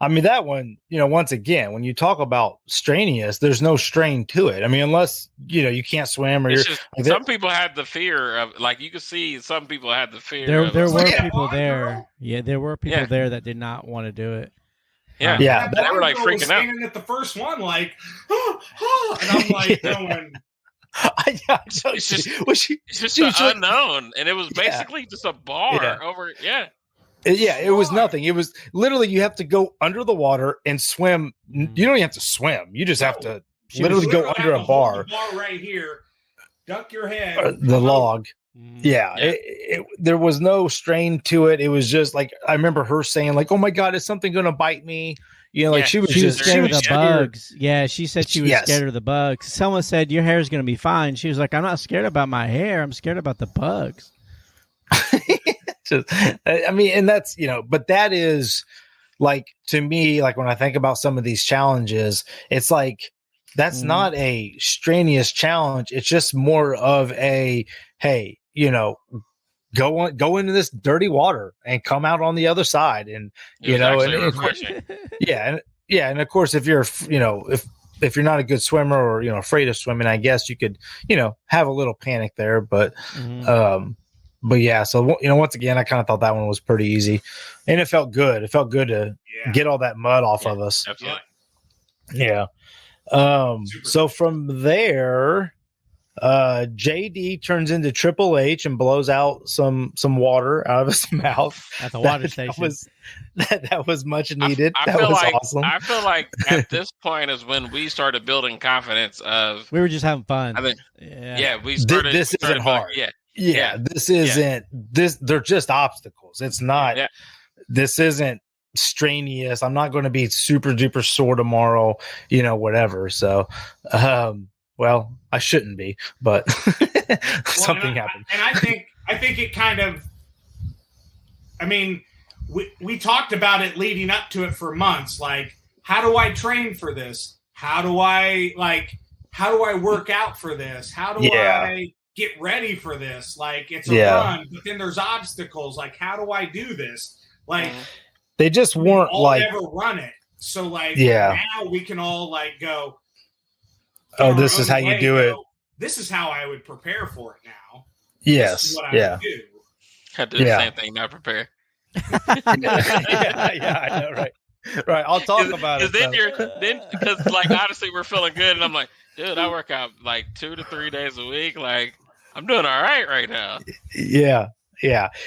I mean, that one, once again, when you talk about strenuous, there's no strain to it. I mean, unless, you can't swim or It's you're. just, some people had the fear of, like, you could see some people had the fear. There of, were Yeah. people there. Yeah, there were people Yeah. there that did not want to do it. Yeah. Yeah. That They were, like, girl was freaking out. standing at the first one, like, and I'm like going. It's just, it's just dude, the unknown, and it was basically just a bar Yeah. over. Yeah, it was nothing. It was literally you have to go under the water and swim. You don't even have to swim. You just have to literally go under a bar. The bar right here. Duck your head. The log. Mm-hmm. Yeah. There was no strain to it. It was just like, I remember her saying like, "Oh my God, is something going to bite me?" Yeah, she was She was just scared of the scared. bugs. Yeah, she said she was Yes. scared of the bugs. Someone said your hair is going to be fine. She was like, I'm not scared about my hair. I'm scared about the bugs. I mean, and that's, but that is like, to me, like when I think about some of these challenges, it's like, that's not a strenuous challenge. It's just more of a, hey, go into this dirty water and come out on the other side. And, it was actually refreshing. And of course, if you're, if you're not a good swimmer or, afraid of swimming, I guess you could, have a little panic there, but yeah, so, once again, I kind of thought that one was pretty easy and it felt good. It felt good to get all that mud off of us. Absolutely. Yeah. So from there, JD turns into Triple H and blows out some water out of his mouth At the water station. That was much needed. I that feel was like, awesome. I feel like at this point is when we started building confidence of. We were just having fun. I think, yeah. we started. This we started isn't building- hard. Yeah. This isn't this. They're just obstacles. It's not. Yeah. This isn't strenuous. I'm not going to be super duper sore tomorrow. Whatever. So, well, I shouldn't be, but something happened. And I think it kind of. I mean, we talked about it leading up to it for months. Like, how do I train for this? How do I work out for this? How do I get ready for this? Like, it's a run, but then there's obstacles. Like, how do I do this? Like, they just weren't like never run it. So like, now we can all like go. Oh, this is how you do it. This is how I would prepare for it now. Yes. This is what I would do. I do the same thing. Not prepare. I know, right. Right. I'll talk about it. Because like honestly, we're feeling good, and I'm like, dude, I work out like 2 to 3 days a week. Like, I'm doing all right now. Yeah.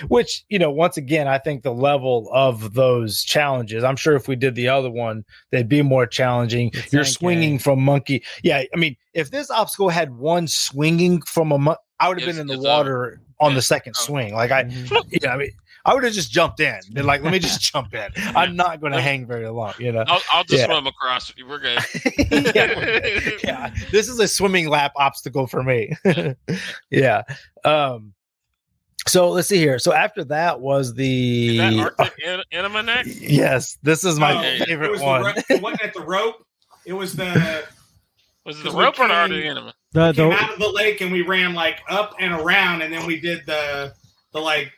Which, once again, I think the level of those challenges, I'm sure if we did the other one, they'd be more challenging. You're swinging from monkey. Yeah. I mean, if this obstacle had one swinging from a monkey, I would have been in the water on the second swing. Like I mean, I would have just jumped in. Been like, let me just jump in. I'm not going to hang very long. I'll just swim across. We're good. yeah. This is a swimming lap obstacle for me. Yeah. So let's see here. So after that was the Arctic Enema neck? Yes, this is my favorite one. It wasn't at the rope. It was the. Was it the rope or the Arctic Enema? We came out of the lake and we ran like up and around, and then we did the like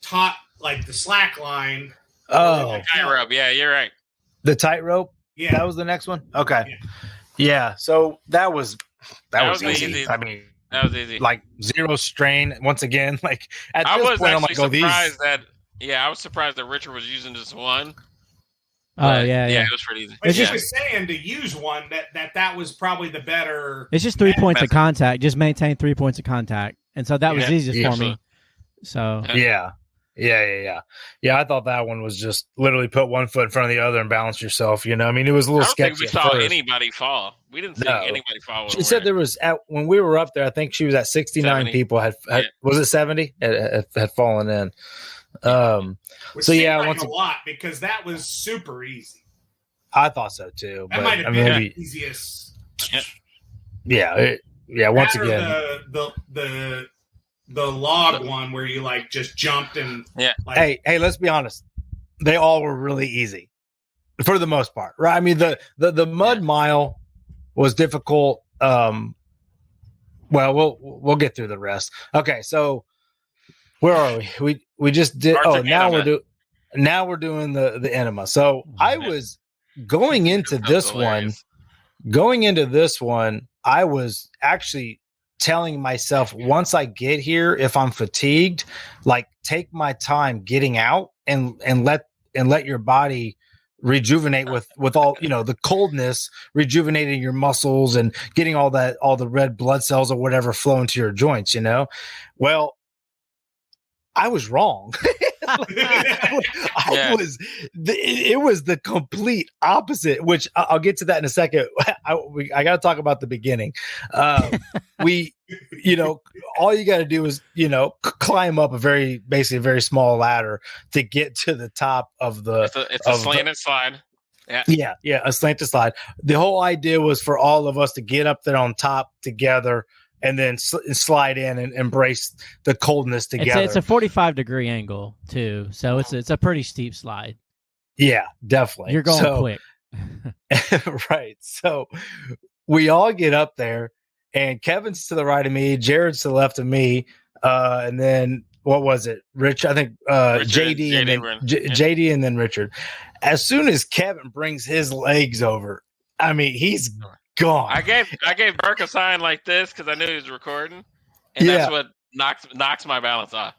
top, like the slack line. Oh, tightrope. Yeah, you're right. The tightrope. Yeah, that was the next one. Okay. Yeah. So that was easy. I mean. That was easy. Like zero strain. Once again, like at this point, I'm like, surprised that. Yeah, I was surprised that Richard was using just one. Yeah, it was pretty easy. But she was saying to use one that was probably the better. It's just 3 points of contact. Just maintain 3 points of contact, and so that was easiest for me. So yeah. I thought that one was just literally put one foot in front of the other and balance yourself. I mean, it was a little sketchy. I don't think we saw anybody fall. We didn't see anybody fall. She said there was when we were up there. I think she was at 69 70. people. Had was it 70? Had fallen in. Which so seemed once a lot because that was super easy. I thought so too. That might have been the easiest. Yeah. Once again, the the log one where you like just jumped and Hey, let's be honest. They all were really easy for the most part, right? I mean, the mud mile was difficult. Well, we'll get through the rest. Okay, so where are we? We just did. Now we're doing the enema. So I was going into this one. Going into this one, I was actually telling myself once I get here, if I'm fatigued, like take my time getting out and let your body rejuvenate with all, the coldness, rejuvenating your muscles and getting all the red blood cells or whatever flowing to your joints, Well, I was wrong. It was the complete opposite, which I'll get to that in a second. I got to talk about the beginning. All you got to do is, climb up a very small ladder to get to the top of the. It's a slanted slide. Yeah, a slanted slide. The whole idea was for all of us to get up there on top together and then slide in and embrace the coldness together. It's a 45-degree angle too, so it's a pretty steep slide. Yeah, definitely. You're going quick. Right. So we all get up there, and Kevin's to the right of me, Jared's to the left of me, and then what was it? Rich, I think JD and then JD and then Richard. As soon as Kevin brings his legs over, I mean, he's gone. I gave Burke a sign like this because I knew he was recording, and that's what knocks my balance off.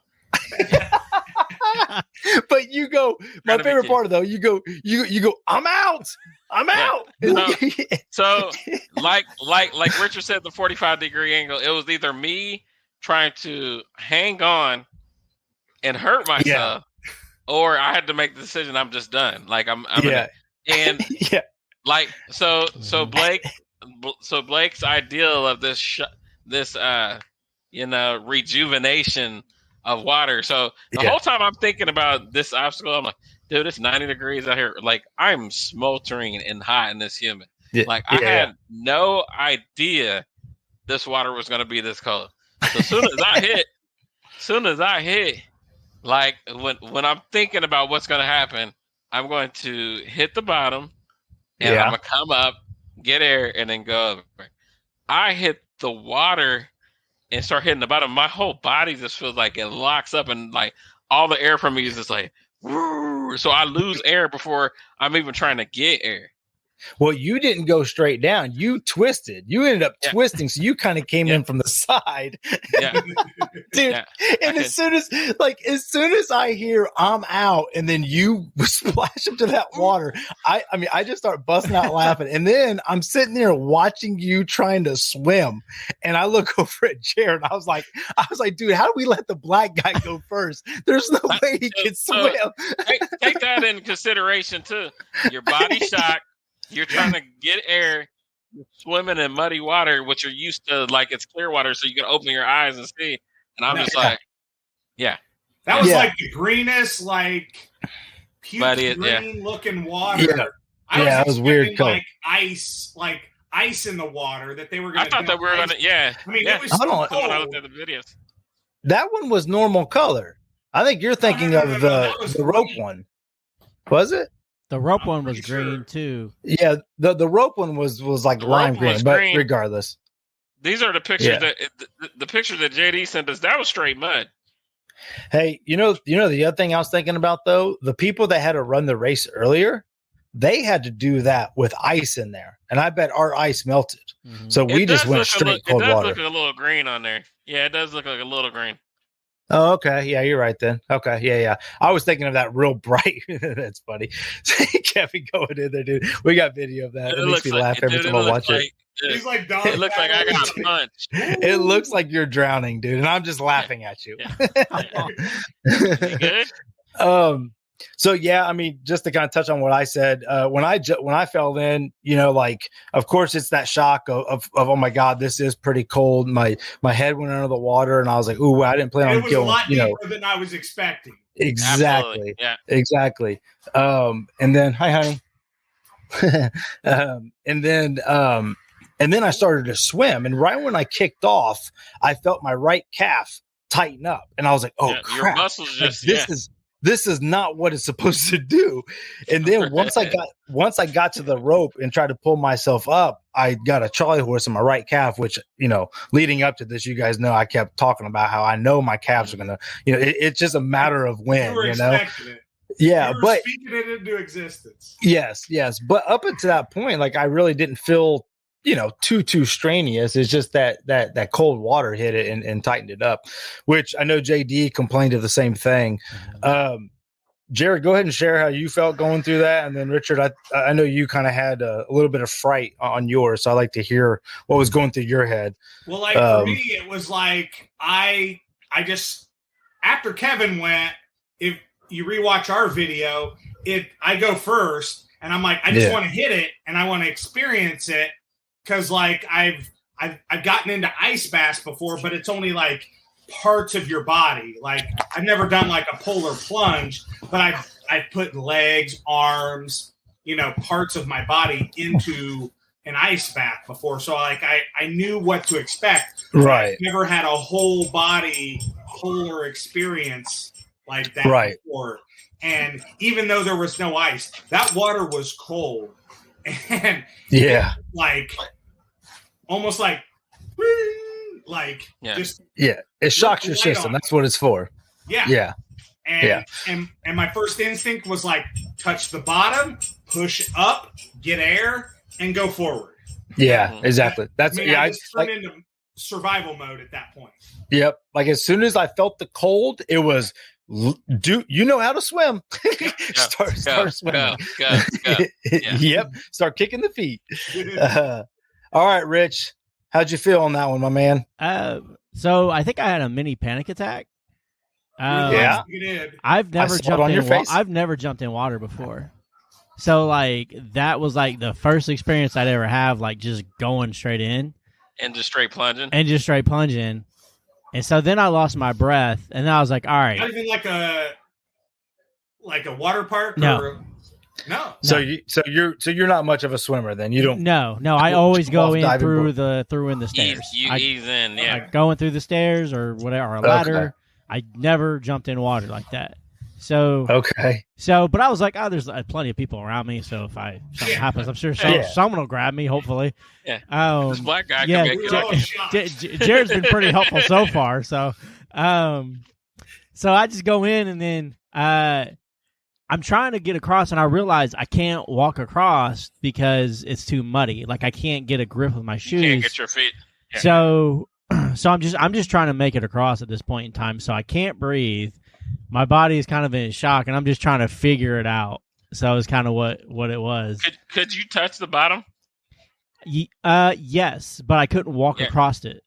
But you go. My favorite part, though, you go. I'm out. So, like Richard said, the 45-degree angle. It was either me trying to hang on and hurt myself, or I had to make the decision. I'm just done. Like I'm and like so Blake. So Blake's ideal of this rejuvenation of water. So the whole time I'm thinking about this obstacle, I'm like, dude, it's 90 degrees out here. Like I'm smoldering and hot in this humid. Like I had no idea this water was going to be this cold. So soon as I hit, like when I'm thinking about what's going to happen, I'm going to hit the bottom and I'm going to come up, get air, and then go over. I hit the water and start hitting the bottom. My whole body just feels like it locks up, and like all the air from me is just like, so I lose air before I'm even trying to get air. Well, you didn't go straight down. You twisted. You ended up twisting, so you kind of came in from the side. Yeah. Dude. Yeah. And as soon as I hear I'm out, and then you splash into that water, I just start busting out laughing. And then I'm sitting there watching you trying to swim, and I look over at Jared. I was like, dude, how do we let the black guy go first? There's no way he can swim. Take that in consideration too. Your body shock. You're trying to get air, you're swimming in muddy water, which you're used to, like it's clear water, so you can open your eyes and see. And I'm just like, that was like the greenest, like puke green looking water. It was weird. Like ice in the water that they were going to. I thought that we were going to. Yeah, I mean, it was so cold. When I looked at the videos. That one was normal color. I think you're thinking of the rope one. Was it? The rope one was green too. Yeah, the rope one was like lime green, but regardless. These are the pictures that the picture that JD sent us. That was straight mud. Hey, the other thing I was thinking about though, the people that had to run the race earlier, they had to do that with ice in there, and I bet our ice melted. Mm-hmm. So we just went straight cold water. It does look a little green on there. Yeah, it does look like a little green. Oh, okay. Yeah, you're right then. Okay. Yeah. I was thinking of that real bright. That's funny. Kevin going in there, dude. We got video of that. It makes me laugh every time I watch it. He's like, it looks like I got punched. It looks like you're drowning, dude, and I'm just laughing at you. You good? So yeah, I mean, just to kind of touch on what I said, when I fell in, like, of course it's that shock of oh my God, this is pretty cold. My head went under the water, and I was like, ooh, I didn't plan on going. It was a lot deeper than I was expecting. Exactly. Absolutely. Yeah. Exactly. And then hi, honey. And then I started to swim, and right when I kicked off, I felt my right calf tighten up. And I was like, oh, Yeah, crap. your muscles just This is not what it's supposed to do. And then once I got to the rope and tried to pull myself up, I got a Charlie horse in my right calf, which, leading up to this, you guys know I kept talking about how I know my calves are gonna, it's just a matter of when, You were expecting it. Yeah, You were but speaking it into existence. yes. But up until that point, like I really didn't feel too strenuous. It's just that cold water hit it and tightened it up, which I know JD complained of the same thing. Jared, go ahead and share how you felt going through that. And then Richard, I know you kind of had a little bit of fright on yours. So I'd like to hear what was going through your head. Well, like for me, it was like, I just, after Kevin went, if you rewatch our video, I go first and I'm like, I just want to hit it and I want to experience it. Cause like I've gotten into ice baths before, but it's only like parts of your body. Like I've never done like a polar plunge, but I've put legs, arms, parts of my body into an ice bath before. So like I knew what to expect. Right. I've never had a whole body polar experience like that before. And even though there was no ice, that water was cold. And like almost like just it shocks your system. That's what it's for. And my first instinct was like touch the bottom, push up, get air, and go forward. Yeah, exactly. That's I just turned into survival mode at that point. Yep. Like as soon as I felt the cold, it was do you know how to swim? Start swimming. Go. Yep. Start kicking the feet. All right, Rich. How'd you feel on that one, my man? So I think I had a mini panic attack. You did. I've never jumped in. I've never jumped in water before. So like that was like the first experience I'd ever have, like just going straight in and just straight plunging. And so then I lost my breath, and then I was like, all right. Not even like a water park. No. No. So you're not much of a swimmer then. You don't. No. I always go in through the stairs. You ease in, like going through the stairs or whatever, or a ladder. Okay. I never jumped in water like that. So but I was like, oh, there's plenty of people around me. So if something happens, I'm sure someone will grab me. Hopefully, this black guy can make it. Jared's been pretty helpful so far. So, so I just go in and then I'm trying to get across, and I realize I can't walk across because it's too muddy. Like I can't get a grip with my shoes. You can't get your feet. Yeah. So I'm just trying to make it across at this point in time. So I can't breathe. My body is kind of in shock, and I'm just trying to figure it out. So it's kind of what it was. Could you touch the bottom? Yes, but I couldn't walk across it.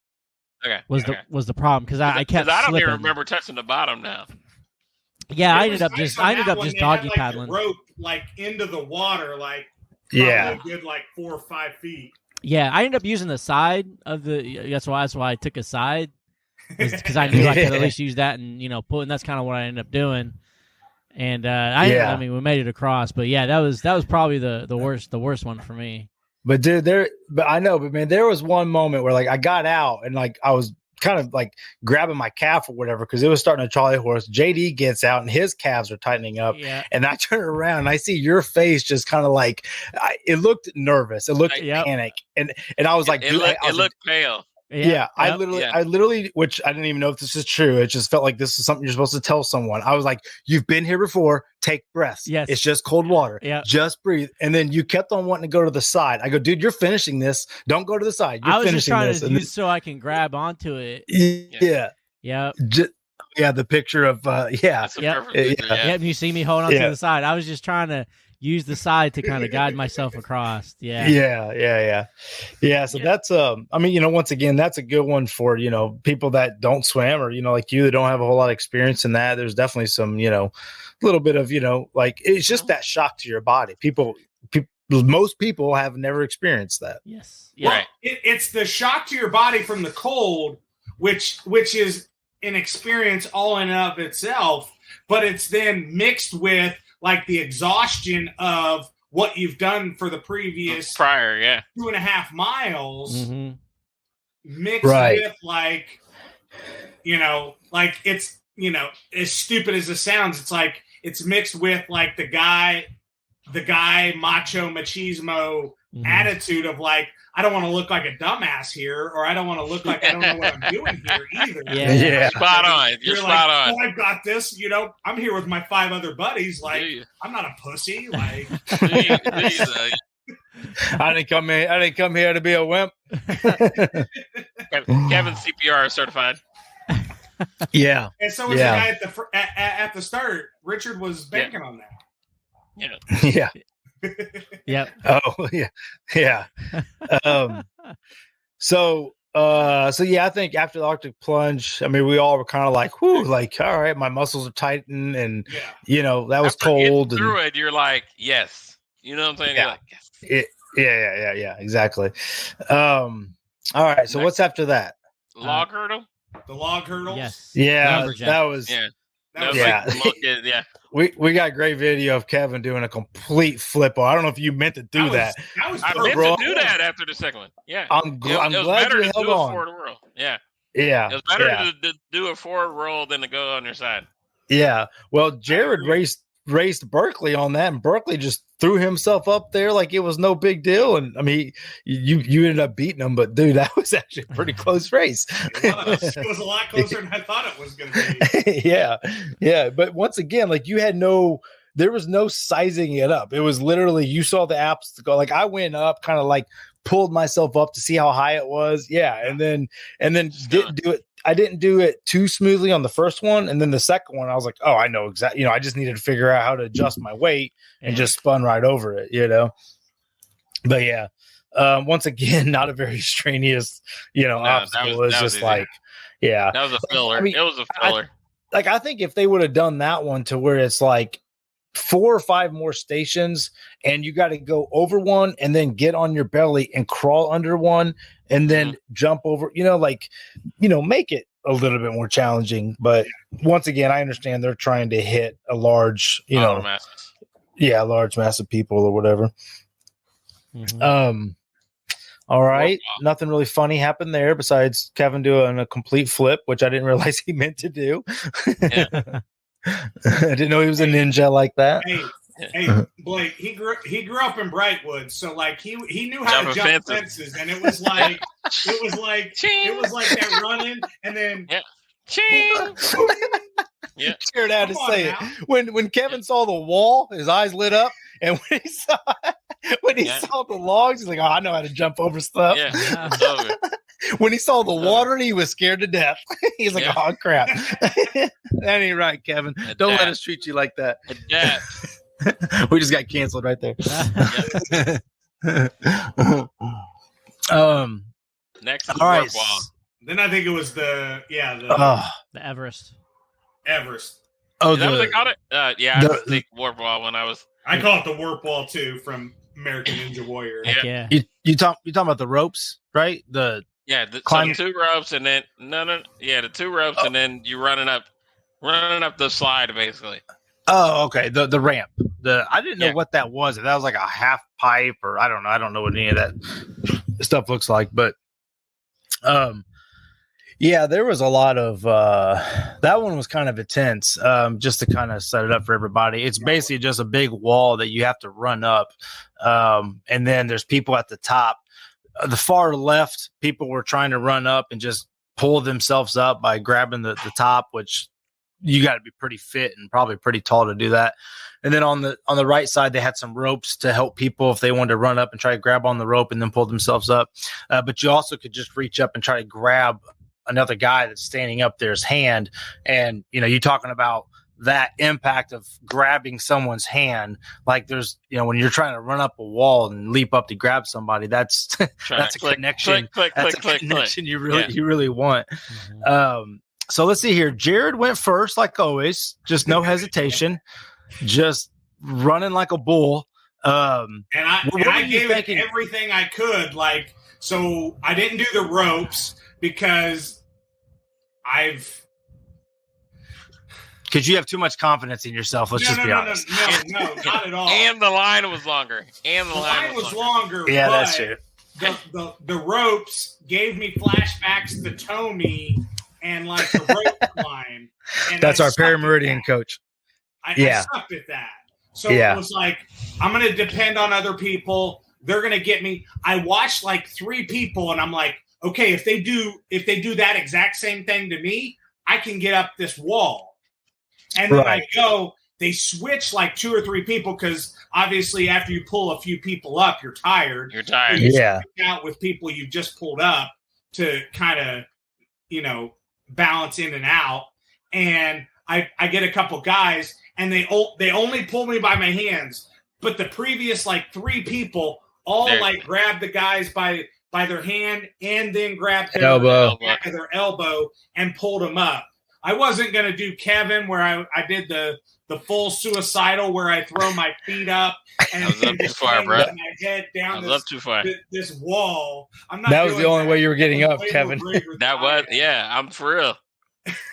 Okay. Was the problem because I kept slipping. I don't even remember touching the bottom now. Yeah, I ended up just doggy paddling. The rope like into the water, like a good like 4 or 5 feet. Yeah, I ended up using the side of the. That's why I took a side. Because I knew I could at least use that and pull, and that's kind of what I ended up doing. And I mean, we made it across, but yeah, that was probably the worst one for me. But dude, man, there was one moment where like I got out and like I was kind of like grabbing my calf or whatever because it was starting to Charlie horse. JD gets out and his calves are tightening up, and I turn around and I see your face just kind of like it looked nervous, it looked panic, and I was like, it looked pale. Yeah, I literally, which I didn't even know if this is true. It just felt like this is something you're supposed to tell someone. I was like, you've been here before. Take breaths. Yes. It's just cold water. Yeah. Just breathe. And then you kept on wanting to go to the side. I go, dude, you're finishing this. Don't go to the side. You're finishing this. I was just trying to use so I can grab onto it. Yeah. Yeah. The picture of, you see me holding on to the side. I was just trying to use the side to kind of guide myself across. Yeah. So that's I mean, once again, that's a good one for people that don't swim or like you that don't have a whole lot of experience in that. There's definitely some little bit of like it's just that shock to your body. Most people have never experienced that. Yes. Yeah. Well, it's the shock to your body from the cold, which is an experience all in and of itself, but it's then mixed with like the exhaustion of what you've done for the previous 2.5 miles mixed with like you know, like it's, you know, as stupid as it sounds, it's like it's mixed with like the guy macho machismo attitude of like, I don't want to look like a dumbass here, or I don't want to look like I don't know what I'm doing here either. Yeah. Spot on. You're spot on. Oh, I've got this. You know, I'm here with my 5 other buddies. Like, I'm not a pussy. Like, I didn't come here to be a wimp. Kevin CPR certified. Yeah. And so was the guy at the start. Richard was banking on that. Yeah. Yep. Oh yeah. So yeah, I think after the Arctic plunge, I mean, we all were kind of like, whoo, like, all right, my muscles are tightened, and you know, that was after cold. Through it, you're like, yes. You know what I'm saying? Yeah. You're like, yes. Yeah, exactly. All right, so what's after that? Log hurdle? The log hurdles? Yes. Yeah, Lumberjack. that was We got a great video of Kevin doing a complete flip. I don't know if you meant to do that. I meant to do that after the second one. Yeah. I'm glad you held on. Forward roll. Yeah. Yeah. It was better to do a forward roll than to go on your side. Yeah. Well, Jared raced Berkeley on that, and Berkeley just threw himself up there like it was no big deal. And I mean, you ended up beating him, but dude, that was actually a pretty close race. It was a lot closer than I thought it was going to be. Yeah. But once again, like there was no sizing it up. It was literally, you saw the apps to go. Like I went up, kind of like pulled myself up to see how high it was. Yeah. And then didn't do it. I didn't do it too smoothly on the first one. And then the second one, I was like, oh, I know exactly. You know, I just needed to figure out how to adjust my weight and just spun right over it, you know? But yeah, once again, not a very strenuous, obstacle. It was just easy. Like, yeah. That was a filler. I mean, it was a filler. I think if they would have done that one to where it's like 4 or 5 more stations and you got to go over one and then get on your belly and crawl under one and then jump over, make it a little bit more challenging. But once again, I understand they're trying to hit a large, large mass of people or whatever. All right. Nothing really funny happened there besides Kevin doing a complete flip, which I didn't realize he meant to do. Yeah. I didn't know he was a ninja like that. Hey, Blake, he grew up in Brightwood, so like he knew how to jump fences, and it was like that running, and then Jared had to say it when Kevin saw the wall, his eyes lit up, and when he saw the logs, he's like, "Oh, I know how to jump over stuff." Yeah, it's over. When he saw the water, he was scared to death. He's like, "Oh crap!" That ain't right, Kevin. Don't let us treat you like that. We just got canceled right there. Next, is all right. Wall. Then I think it was the Everest. Everest. Oh, is that what they called it? I think warp wall when I was. I call it the warp wall too from American Ninja Warrior. Yeah. You talking about the ropes, right? The 2 ropes and then the 2 ropes and then you running up the slide basically. Oh, okay. The ramp. I didn't know what that was. If that was like a half pipe or I don't know. I don't know what any of that stuff looks like, but there was a lot of that one was kind of intense. Just to kind of set it up for everybody. It's basically just a big wall that you have to run up. And then there's people at the top. The far left, people were trying to run up and just pull themselves up by grabbing the top, which you got to be pretty fit and probably pretty tall to do that. And then on the right side, they had some ropes to help people if they wanted to run up and try to grab on the rope and then pull themselves up. But you also could just reach up and try to grab another guy that's standing up there's hand. And, you're talking about that impact of grabbing someone's hand. Like there's, when you're trying to run up a wall and leap up to grab somebody, that's a connection. That's a connection you really want. So let's see here. Jared went first, like always, just no hesitation, just running like a bull. And I gave it everything I could. Like, so I didn't do the ropes because you have too much confidence in yourself. Let's just be honest. No, not at all. And the line was longer. The line was longer. Yeah, that's true. The ropes gave me flashbacks to Tommy and like the rope climb. And That's I our sucked at Parameridian that. coach. I sucked at that. So Yeah. it was like, I'm going to depend on other people. They're going to get me. I watched like 3 people and I'm like, okay, if they do that exact same thing to me, I can get up this wall. And then I go, they switch like 2 or 3 people because obviously after you pull a few people up, you're tired. You're tired. So you Yeah. switch out with people you just pulled up to kind of, balance in and out. And I get a couple guys and they only pull me by my hands. But the previous like 3 people all like grab the guys by their hand and then grab their Elbow. back of their elbow and pulled them up. I wasn't going to do Kevin where I did the full suicidal where I throw my feet up and then just hang my head down this wall. I'm not. That was the only way you were getting up, Kevin. That was, I'm for real.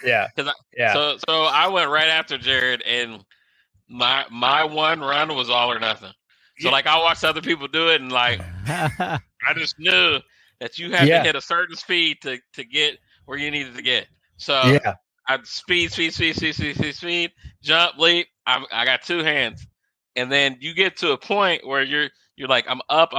Yeah. So I went right after Jared, and my one run was all or nothing. So like I watched other people do it, and like I just knew that you had to hit a certain speed to get where you needed to get. So I speed, jump, leap. I got 2 hands, and then you get to a point where you're like I'm up,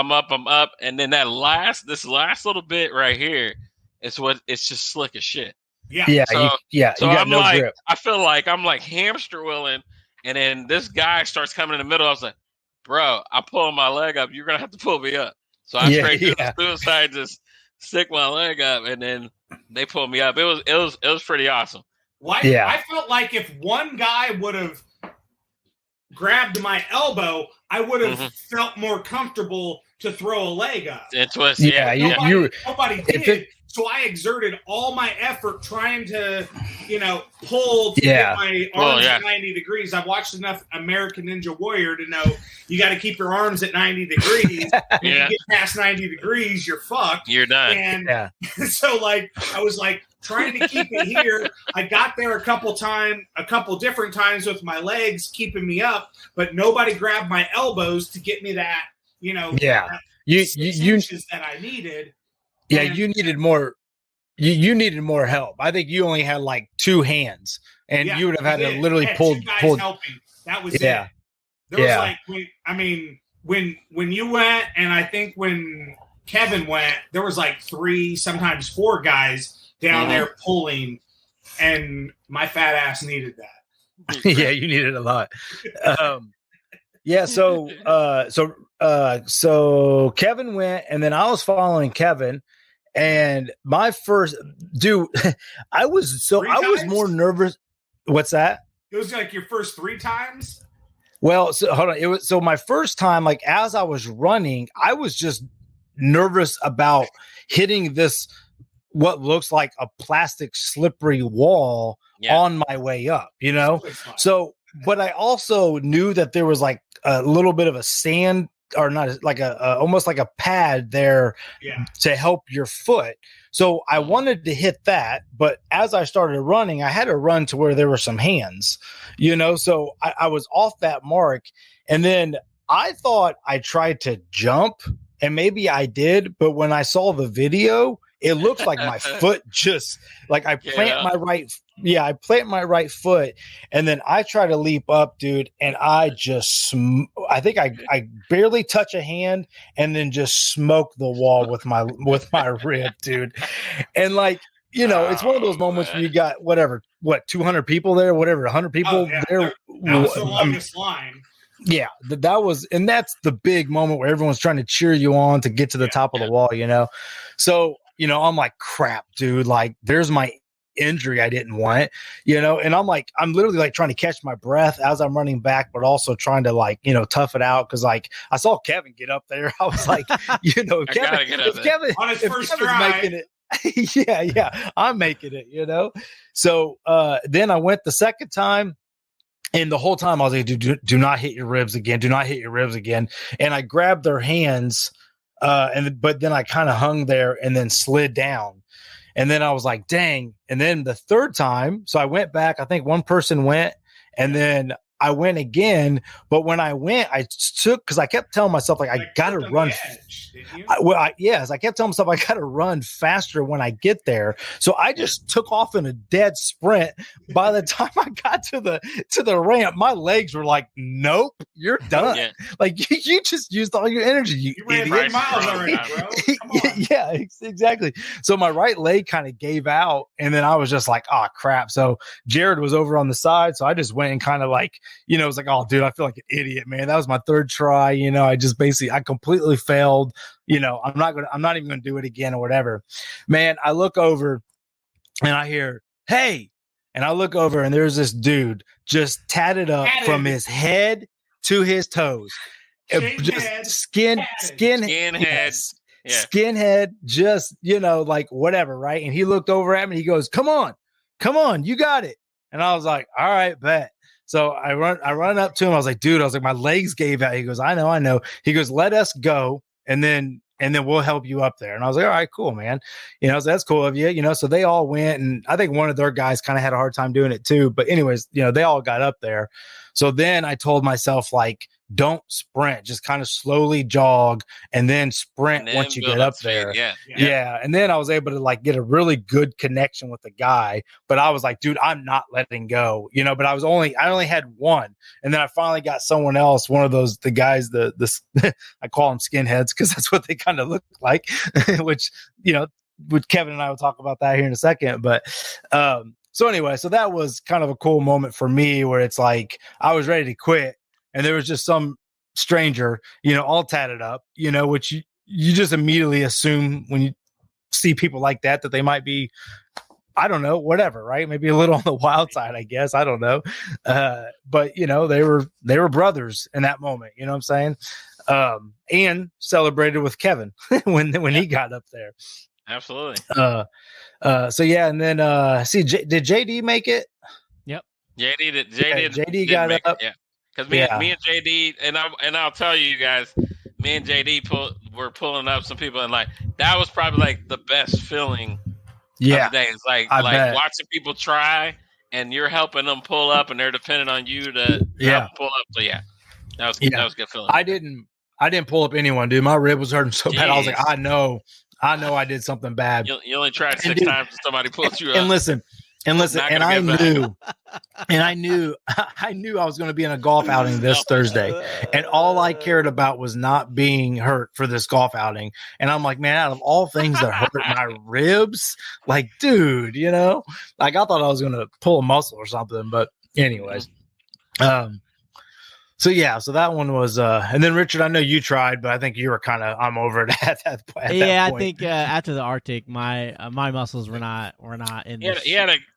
and then this last little bit right here is what it's just slick as shit. Yeah. So you got I'm no like, grip. I feel like I'm like hamster wheeling, and then this guy starts coming in the middle. I was like, bro, I'm pulling my leg up. You're gonna have to pull me up. So I straight did the suicide, just stick my leg up, and then they pulled me up. It was pretty awesome. I felt like if one guy would have grabbed my elbow, I would have felt more comfortable to throw a leg up. And twist, nobody did. So I exerted all my effort trying to, pull to get my arms at 90 degrees. I've watched enough American Ninja Warrior to know you got to keep your arms at 90 degrees. If you get past 90 degrees, you're fucked. You're done. And so, like, I was like trying to keep it here. I got there a couple different times with my legs keeping me up, but nobody grabbed my elbows to get me that, that 6 inches that I needed. Yeah, you needed more. You needed more help. I think you only had like 2 hands, and you would have had to literally pull. 2 guys helping. That was it. There was like, when you went, and I think when Kevin went, there was like 3, sometimes 4 guys down there pulling, and my fat ass needed that. Yeah, you needed a lot. So Kevin went, and then I was following Kevin. And my first I was more nervous. What's that? It was like your first 3 times. Well, so hold on. My first time, like as I was running, I was just nervous about hitting this, what looks like a plastic slippery wall on my way up, So, but I also knew that there was like a little bit of a sand, or not, like almost like a pad there to help your foot. So I wanted to hit that, but as I started running, I had to run to where there were some hands, so I was off that mark. And then I thought I tried to jump, and maybe I did, but when I saw the video, it looks like my foot just like I plant my right foot, and then I try to leap up, dude, and I just I think I barely touch a hand, and then just smoke the wall with my rib, dude. And like, it's one of those moments where you got 200 people there, 100 people there. That was the longest line. Yeah, that was, and that's the big moment where everyone's trying to cheer you on to get to the top of the wall, So, I'm like, crap, dude, like there's my injury I didn't want, and I'm literally like trying to catch my breath as I'm running back, but also trying to like, tough it out. Cause like I saw Kevin get up there. I was like, Kevin on his first try. Making it. I'm making it, So then I went the second time. And the whole time I was like, do not hit your ribs again. Do not hit your ribs again. And I grabbed their hands, but then I kind of hung there and then slid down. And then I was like, dang. And then the third time, so I went back. I think one person went, and then I went again, but when I went, because I kept telling myself, like, I got to run. Yes, I kept telling myself I got to run faster when I get there. So I just took off in a dead sprint. By the time I got to the ramp, my legs were like, nope, you're done. Yeah. Like you just used all your energy. You ran 5 miles already, bro. Come on. Yeah, exactly. So my right leg kind of gave out, and then I was just like, oh crap. So Jared was over on the side, so I just went and kind of like, it was like, oh dude, I feel like an idiot, man. That was my 3rd try. I completely failed. I'm not even gonna do it again or whatever. Man, I look over and I hear, hey, and I look over and there's this dude just tatted up from his head to his toes. Just skinhead. Yeah. Skinhead, just, like whatever, right? And he looked over at me, he goes, come on, you got it. And I was like, all right, bet. So I run up to him. I was like, dude, my legs gave out. He goes, I know. He goes, let us go. And then we'll help you up there. And I was like, all right, cool, man. So that's cool of you, so they all went, and I think one of their guys kind of had a hard time doing it too. But anyways, they all got up there. So then I told myself, like, don't sprint, just kind of slowly jog and then sprint once you get up there. Yeah. And then I was able to like get a really good connection with the guy, but I was like, dude, I'm not letting go, but I only had one. And then I finally got someone else, one of the guys, I call them skinheads because that's what they kind of look like, which Kevin and I will talk about that here in a second. But, so anyway, so that was kind of a cool moment for me where it's like, I was ready to quit. And there was just some stranger, all tatted up, which you just immediately assume when you see people like that they might be, I don't know, whatever, right? Maybe a little on the wild side, I guess. I don't know. But, they were brothers in that moment. You know what I'm saying? And celebrated with Kevin when he got up there. Absolutely. So, yeah. And then did JD make it? Yep. JD got up. Yeah. Because me and JD, and I'll tell you guys, me and JD were pulling up some people, and like that was probably like the best feeling of the day. It's like watching people try, and you're helping them pull up, and they're depending on you to help pull up. So that was a good feeling. I didn't pull up anyone, dude. My rib was hurting so bad. I was like, I know I did something bad. You only tried 6 times, and somebody pulled you up. And listen, and I knew I was going to be in a golf outing this Thursday, and all I cared about was not being hurt for this golf outing. And I'm like, man, out of all things that hurt my ribs, like, dude, like I thought I was going to pull a muscle or something. But anyways, so that one was, and then Richard, I know you tried, but I think you were kind of, I'm over it at that point. I think after the Arctic, my muscles were not in.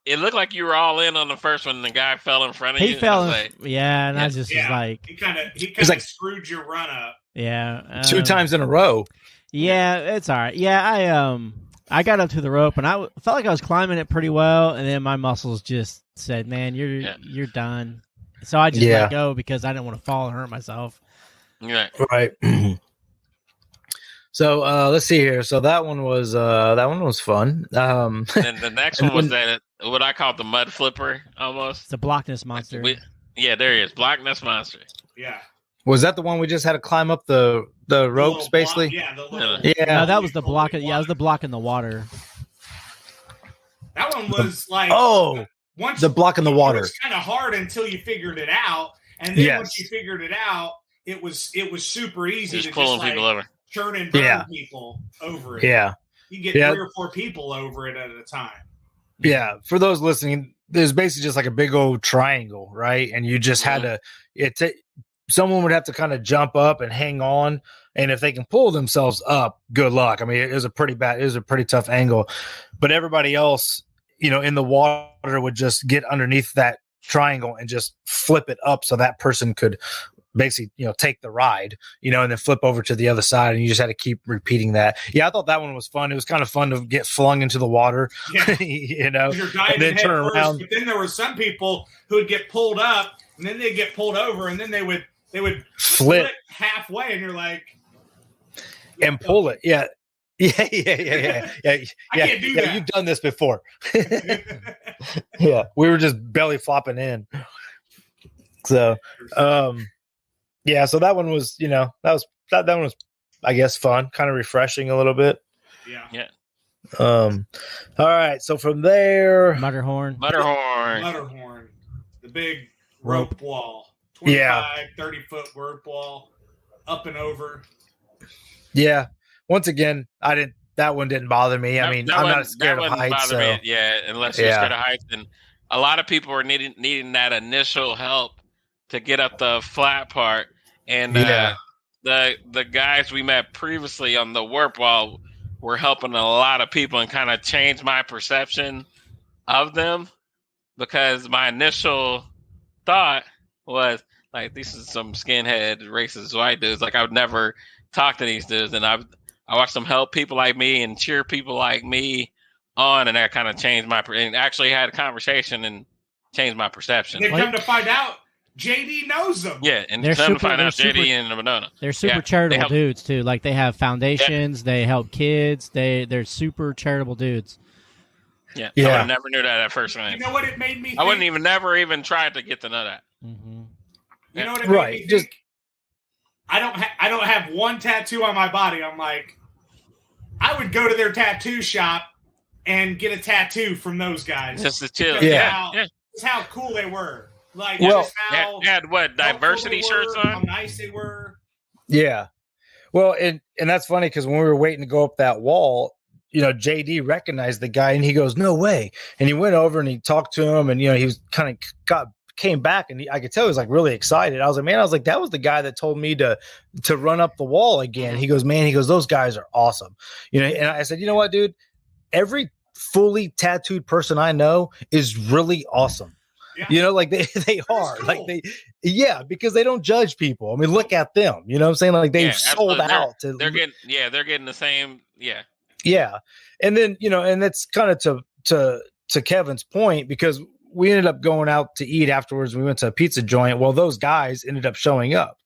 It looked like you were all in on the first one. And the guy fell in front of you. He fell, and I just was like, he kind of screwed your run up. Yeah, 2 times in a row. Yeah, it's all right. Yeah, I got up to the rope, and I felt like I was climbing it pretty well, and then my muscles just said, "Man, you're done." So I just let go because I didn't want to fall and hurt myself. Yeah. Right. So let's see here. So that one was fun. And the next one was what I call the mud flipper almost. It's a Block Ness Monster. There he is. Block Ness Monster. Yeah. Was that the one we just had to climb up the ropes, basically? Block, No, that was the block. It was the block in the water. That one was like the block in the water. It was kind of hard until you figured it out, and then once you figured it out, it was super easy to pulling people over, turn and burn people over it. Yeah, you get 3 or 4 people over it at a time. Yeah, for those listening, there's basically just like a big old triangle, right? And you just had to. Someone would have to kind of jump up and hang on, and if they can pull themselves up, good luck. I mean, it was a pretty tough angle, but everybody else, in the water would just get underneath that triangle and just flip it up so that person could basically, take the ride, and then flip over to the other side, and you just had to keep repeating that. Yeah, I thought that one was fun. It was kind of fun to get flung into the water, You're diving then turn first, around. But then there were some people who would get pulled up, and then they'd get pulled over, and then they would flip halfway, and you're like, and pull it. Yeah. Yeah. I can't do that. You've done this before. Yeah. We were just belly flopping in. So, yeah. So that one was, that one was, I guess, fun, kind of refreshing a little bit. Yeah. All right. So from there, Mutterhorn. Mutterhorn, the big rope wall, 25, Yeah. 30-foot rope wall, up and over. yeah. Once again, that one didn't bother me. I mean, I'm not scared of heights. So. Unless you're scared of heights. And a lot of people are needing that initial help to get up the flat part. And the guys we met previously on the warp wall were helping a lot of people and kind of changed my perception of them, because my initial thought was like, these are some skinhead racist white dudes. Like, I would never talk to these dudes, and I watched them help people like me and cheer people like me on, and that kind of changed and actually had a conversation and changed my perception. They come to find out JD knows them. Yeah, and come to find out JD and Winona. They're super charitable dudes too. Like, they have foundations, they help kids, they're super charitable dudes. Yeah. I never knew that at first. You know what it made me think? I wouldn't never even tried to get to know that. Mm-hmm. You know what it made me think? I don't have one tattoo on my body. I'm like, I would go to their tattoo shop and get a tattoo from those guys. Just to chill. Just how cool they were. Like, just how had what diversity shirts on? How nice they were. Yeah. Well, and that's funny, because when we were waiting to go up that wall, JD recognized the guy and he goes, "No way!" And he went over and he talked to him, and he was kind of came back, and I could tell he was like really excited. I was like, that was the guy that told me to run up the wall again. He goes, "Man," he goes, "those guys are awesome." And I said, "You know what, dude? Every fully tattooed person I know is really awesome." Yeah. Like they are cool. Like because they don't judge people. I mean, look at them. You know what I'm saying? Like, they've sold out. They're getting the same. Yeah. Yeah. And then, and that's kind of to Kevin's point, because we ended up going out to eat afterwards. We went to a pizza joint. Well, those guys ended up showing up,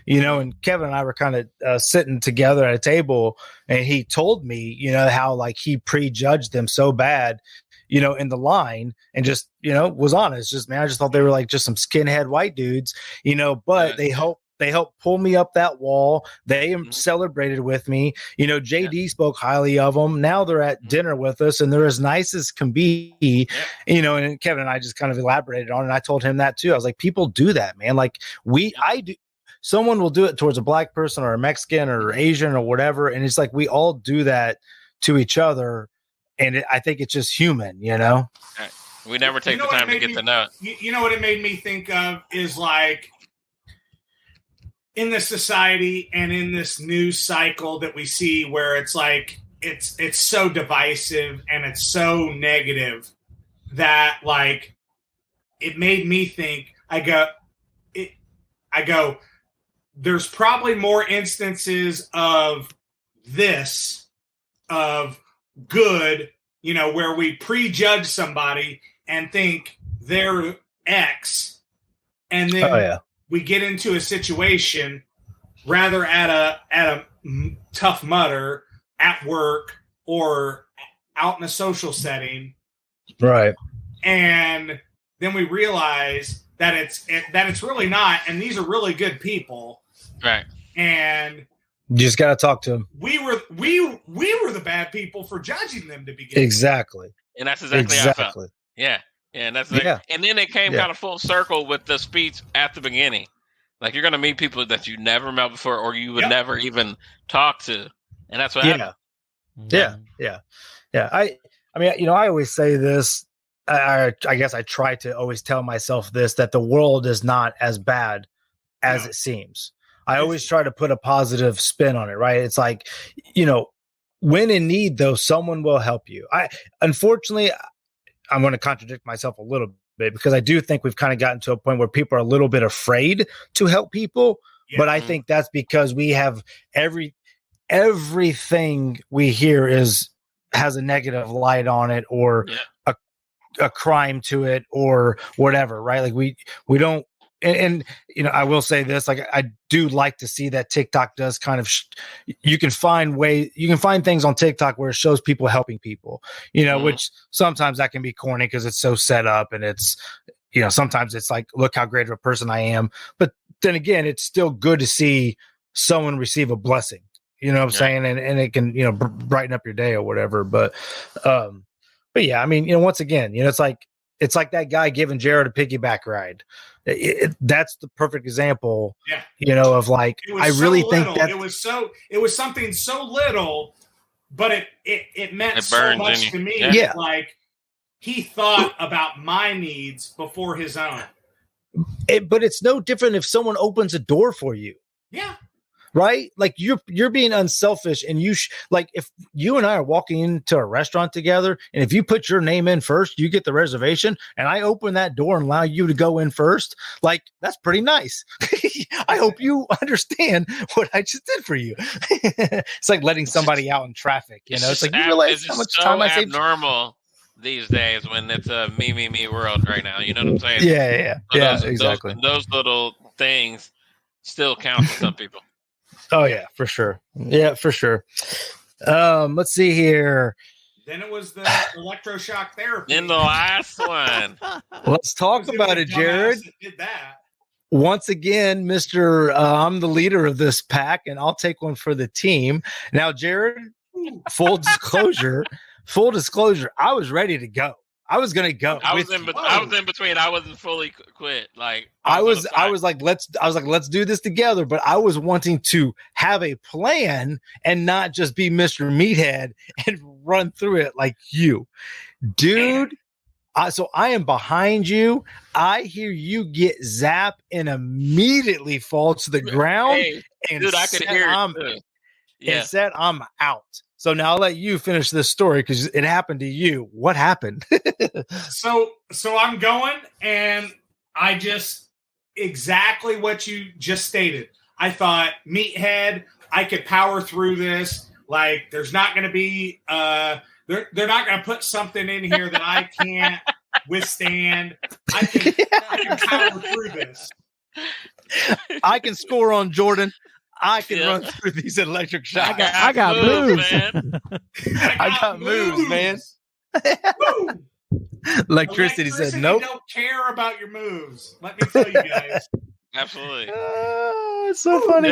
and Kevin and I were kind of sitting together at a table, and he told me, how like he prejudged them so bad, in the line, and just, was honest. Just, man, I just thought they were like just some skinhead white dudes, but they helped pull me up that wall. They celebrated with me. JD spoke highly of them. Now they're at dinner with us, and they're as nice as can be, and Kevin and I just kind of elaborated on it. And I told him that too. I was like, people do that, man. Like, I do. Someone will do it towards a black person or a Mexican or Asian or whatever. And it's like, we all do that to each other. And I think it's just human, We never take the time to get to know it. You know what it made me think of is, like, in this society and in this news cycle that we see, where it's like it's so divisive and it's so negative that, like, it made me think. I go, there's probably more instances of this, of good, where we prejudge somebody and think they're X, and then we get into a situation, rather at a Tough Mudder, at work, or out in a social setting, right? And then we realize that it's really not, and these are really good people, right? And you just got to talk to them. We were the bad people for judging them to begin. Exactly. And that's exactly how I felt. Yeah. And that's and then it came kind of full circle with the speech at the beginning. Like, you're going to meet people that you never met before, or you would never even talk to. And that's what happened. Yeah. I mean, I always say this. I guess I try to always tell myself this, that the world is not as bad as it seems. I always try to put a positive spin on it, right? It's like, when in need, though, someone will help you. Unfortunately, I'm going to contradict myself a little bit, because I do think we've kind of gotten to a point where people are a little bit afraid to help people. Yeah. But I think that's because we have everything we hear has a negative light on it, or a crime to it, or whatever, right? Like, we don't. And I will say this, like, I do like to see that TikTok does kind of, you can find things on TikTok where it shows people helping people, which sometimes that can be corny because it's so set up and it's, you know, sometimes it's like, look how great of a person I am. But then again, it's still good to see someone receive a blessing. You know what I'm saying? And it can, you know, brighten up your day or whatever. But yeah, I mean, you know, once again, you know, it's like that guy giving Jared a piggyback ride. That's the perfect example. Yeah. You know, of like, I really think that it was something so little, but it meant so much to me. Yeah. Like, he thought about my needs before his own. But it's no different if someone opens a door for you. Yeah. Right? Like you're being unselfish, and like if you and I are walking into a restaurant together, and if you put your name in first, you get the reservation, and I open that door and allow you to go in first, like that's pretty nice. I hope you understand what I just did for you. It's like letting somebody out in traffic, you know? It's like you realize how much time I saved. Abnormal these days when it's a me world right now. You know what I'm saying? Yeah, exactly. Those little things still count for some people. Oh yeah, for sure. Yeah, for sure. Let's see here. Then it was the electroshock therapy. In the last one. Let's talk about it, Jared. Did that. Once again, Mr. I'm the leader of this pack, and I'll take one for the team. Now, Jared, full disclosure, I was ready to go. I was gonna go. I was in between. I wasn't fully quit. Like I was like, let's do this together. But I was wanting to have a plan and not just be Mr. Meathead and run through it like you, dude. So I am behind you. I hear you get zapped and immediately fall to the ground. Hey, and dude, I could hear it. And said, I'm out. So now I'll let you finish this story because it happened to you. What happened? So I'm going, and I just exactly what you just stated. I thought, Meathead, I could power through this. Like, there's not going to be they're not going to put something in here that I can't withstand. I can power through this. I can score on Jordan. I can run through these electric shocks. I got moves, man. I got moves, man. Electricity said nope. Don't care about your moves. Let me tell you guys. Absolutely. It's so funny.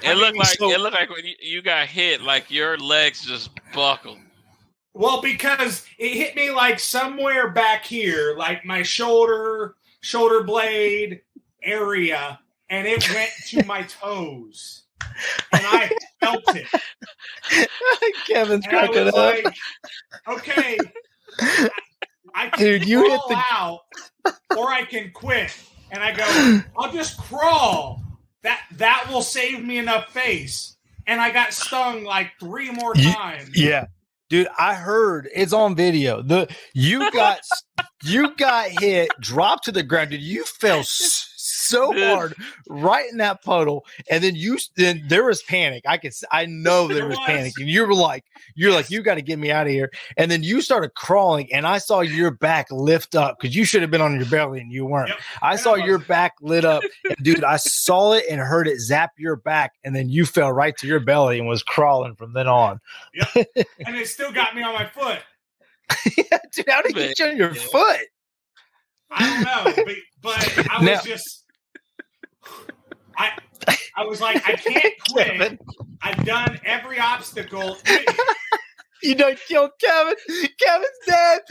It looked like when you got hit, like your legs just buckled. Well, because it hit me like somewhere back here, like my shoulder blade area. And it went to my toes, and I felt it. Kevin's cracking up. Like, okay, I can crawl out, or I can quit. And I go, I'll just crawl. That will save me enough face. And I got stung like 3 more times. Yeah. Dude, I heard it's on video. You got hit, dropped to the ground. Dude, you fell so hard right in that puddle, and then there was panic. I know there was panic, and you're like, you got to get me out of here. And then you started crawling, and I saw your back lift up because you should have been on your belly, and you weren't. Yep. I saw your back lit up, and dude, I saw it and heard it zap your back, and then you fell right to your belly and was crawling from then on. Yep. And it still got me on my foot. Yeah, dude, how did you get you on your foot? I don't know, but I was just. I was like, I can't quit. Kevin. I've done every obstacle. You done killed Kevin. Kevin's dead.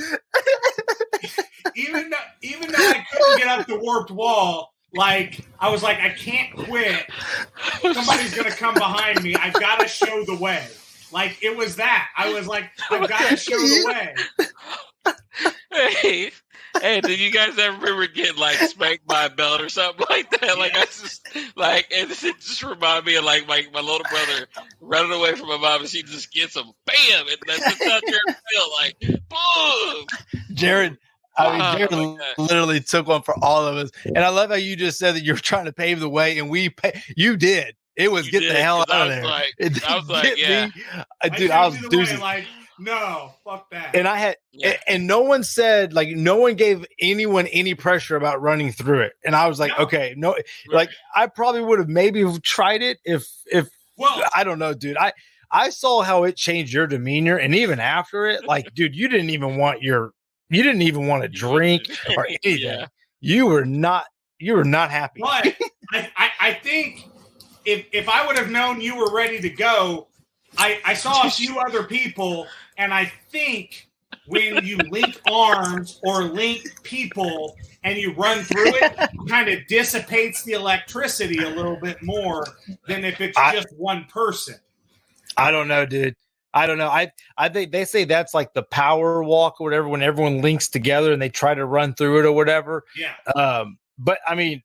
even though I couldn't get up the warped wall, like I was like, I can't quit. Somebody's gonna come behind me. I've got to show the way. Like it was that. I was like, I've got to show the way. Hey, did you guys ever remember getting like spanked by a belt or something like that? Like I just like it just reminded me of like my little brother running away from my mom, and she just gets him, bam, and that's how Jared feel like boom. Jared literally took one for all of us, and I love how you just said that you're trying to pave the way, and you did. It was get the hell out of there. I was like, yeah, dude, I was doozy. Like, no, fuck that. And I had, and no one said, like, no one gave anyone any pressure about running through it. And I was like, okay, no, like, I probably would have maybe tried it if, I don't know, dude. I saw how it changed your demeanor. And even after it, like, dude, you didn't even want your You didn't even want to drink or anything. Yeah. You were not happy. But I think if I would have known you were ready to go, I saw a few other people, and I think when you link arms or link people and you run through it, it kind of dissipates the electricity a little bit more than if it's just one person. I don't know, dude. I don't know. I think they say that's like the power walk or whatever, when everyone links together and they try to run through it or whatever. Yeah. But I mean,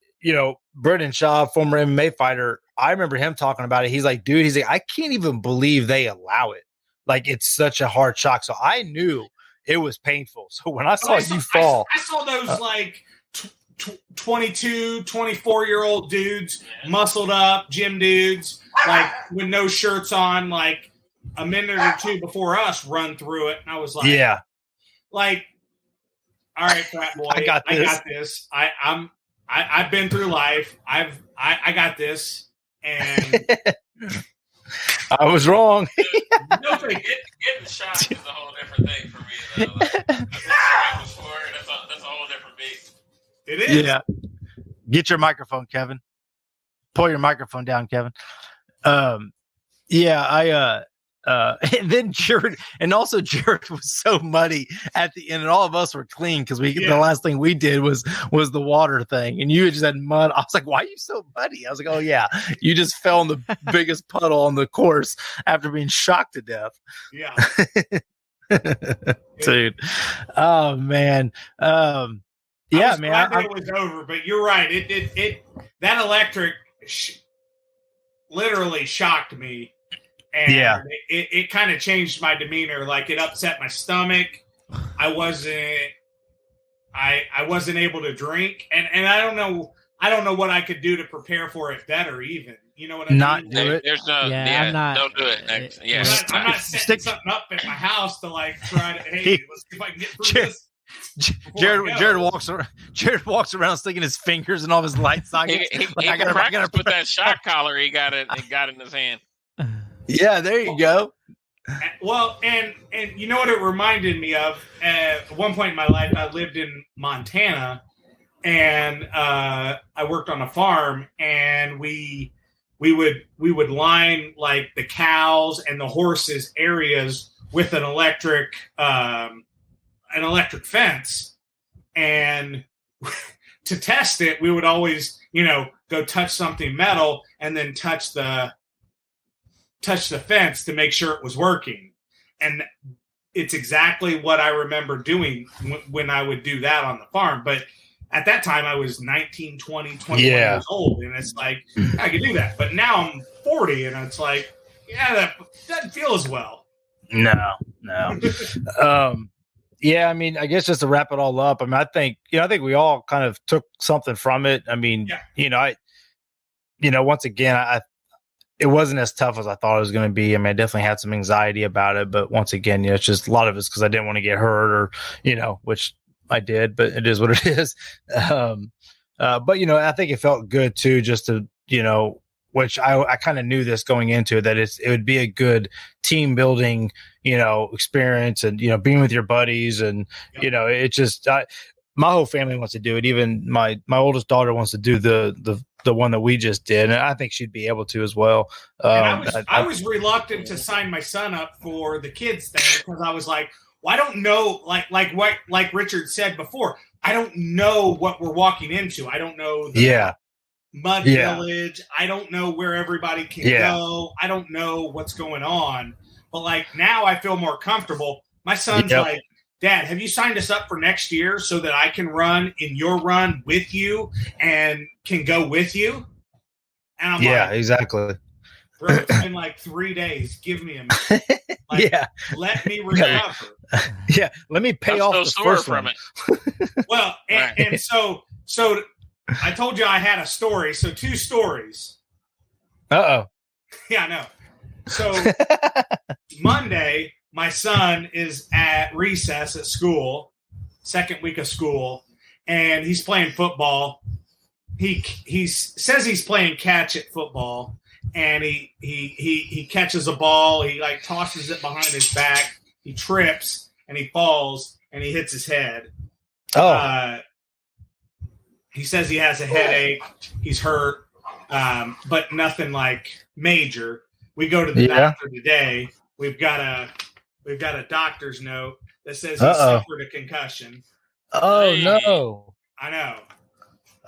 Brendan Shaw, former MMA fighter, I remember him talking about it. He's like, dude, I can't even believe they allow it. Like, it's such a hard shock. So I knew it was painful. So when I saw you fall, I saw those like 22, 24-year-old dudes, muscled up, gym dudes, like with no shirts on, like a minute or two before us run through it. And I was like, yeah, like, all right, frat boy, I got this. I've been through life. I got this. And I was wrong. No, getting shot is a whole different thing for me, though. Like, that's a whole different beat. It is. Yeah. Get your microphone, Kevin. Pull your microphone down, Kevin. And then Jared was so muddy at the end, and all of us were clean because the last thing we did was the water thing, and you just had mud. I was like, "Why are you so muddy?" I was like, "Oh yeah, you just fell in the biggest puddle on the course after being shocked to death." Yeah, dude. Oh man. Yeah, man. It was over, but you're right. It that electric literally shocked me. And it kind of changed my demeanor. Like, it upset my stomach. I wasn't able to drink, and I don't know what I could do to prepare for it better. Even, you know what I mean? Not do it. There's no. I'm not. Don't do it. I'm not setting something up at my house to like try to. Hey, let's see if I can get through this. Jared walks around sticking his fingers in all his light sockets. He gotta put that shock collar he got in his hand. Yeah, there you go. Well, and you know what it reminded me of? At one point in my life, I lived in Montana, and I worked on a farm, and we would line like the cows and the horses areas with an electric fence, and to test it, we would always go touch something metal and then touch the fence to make sure it was working. And it's exactly what I remember doing when I would do that on the farm. But at that time I was 19, 20, 21 years old. And it's like, I could do that. But now I'm 40 and it's like, that doesn't feel as well. No. Yeah. I mean, I guess just to wrap it all up, I mean, I think we all kind of took something from it. I mean, once again, it wasn't as tough as I thought it was going to be. I mean, I definitely had some anxiety about it, but once again, it's just a lot of it's because I didn't want to get hurt or, which I did, but it is what it is. But, I think it felt good too, just to, which I kind of knew this going into it, that it would be a good team building, experience and, being with your buddies. And, it just, my whole family wants to do it. Even my oldest daughter wants to do the one that we just did, and I think she'd be able to as well. I was reluctant to sign my son up for the kids thing because I was like, well, I don't know, like Richard said before, I don't know what we're walking into. I don't know the mud village. I don't know where everybody can go. I don't know what's going on. But like now I feel more comfortable. My son's like, Dad, have you signed us up for next year so that I can run in your run with you and can go with you? And I'm like, exactly. Bro, it's been like 3 days. Give me a minute. Let me recover. Let me pay off the first from one. It. Well, and so I told you I had a story. So 2 stories. Uh-oh. Yeah, I know. So Monday, my son is at recess at school, second week of school, and he's playing football. He says he's playing catch at football, and he catches a ball. He like tosses it behind his back. He trips and he falls and he hits his head. Oh, He says he has a headache. He's hurt, but nothing like major. We go to the doctor today. We've got a doctor's note that says he suffered a concussion. Oh no! I know.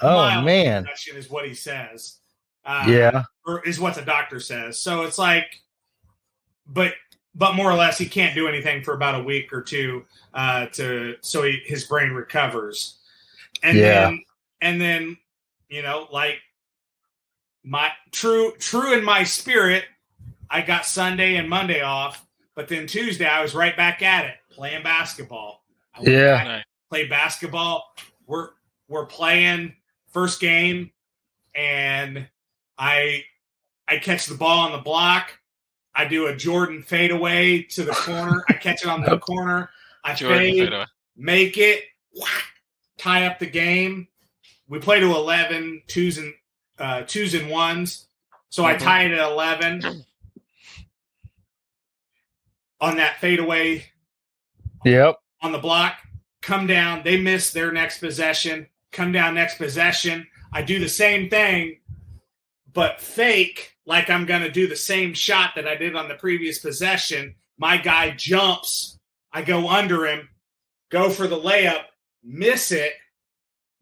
Oh Mild man! concussion is what he says. Or is what the doctor says. So it's like, but more or less, he can't do anything for about a week or two so his brain recovers, and then you know, like my true in my spirit, I got Sunday and Monday off, but then Tuesday I was right back at it playing basketball. Play basketball. We're playing first game, and I catch the ball on the block. I do a Jordan fadeaway to the corner. I catch it on the corner. I fade, make it, tie up the game. We play to 11, twos and ones. So I tie it at 11 on that fadeaway. Yep. On the block, come down. They miss their next possession. Come down next possession. I do the same thing, but fake like I'm going to do the same shot that I did on the previous possession. My guy jumps. I go under him, go for the layup, miss it,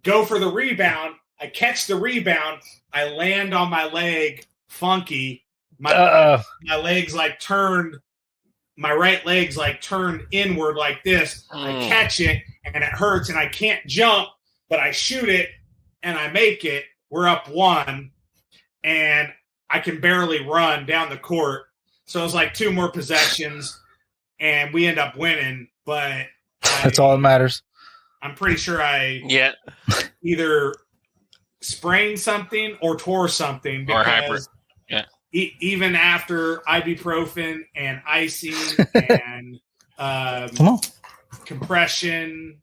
go for the rebound. I catch the rebound. I land on my leg funky. My legs like turned. My right leg's like turned inward like this. I catch it and it hurts and I can't jump, but I shoot it and I make it. We're up 1 and I can barely run down the court. So it's like 2 more possessions and we end up winning, but that's all that matters. I'm pretty sure I either sprained something or tore something because even after ibuprofen and icing and compression,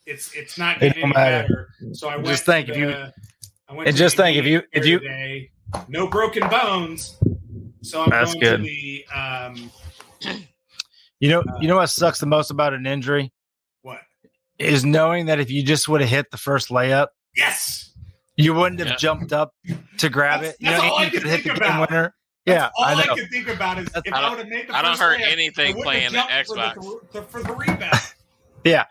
it's not getting any better. So I went. Just think if you today, no broken bones. So I'm that's going good. to the. You know what sucks the most about an injury? What? Is knowing that if you just would have hit the first layup, yes, you wouldn't have jumped up to grab it. That's all I could think about. Winner. Yeah, all I could think about is if I would have made the first heard layup, anything playing Xbox for the rebound. Yeah,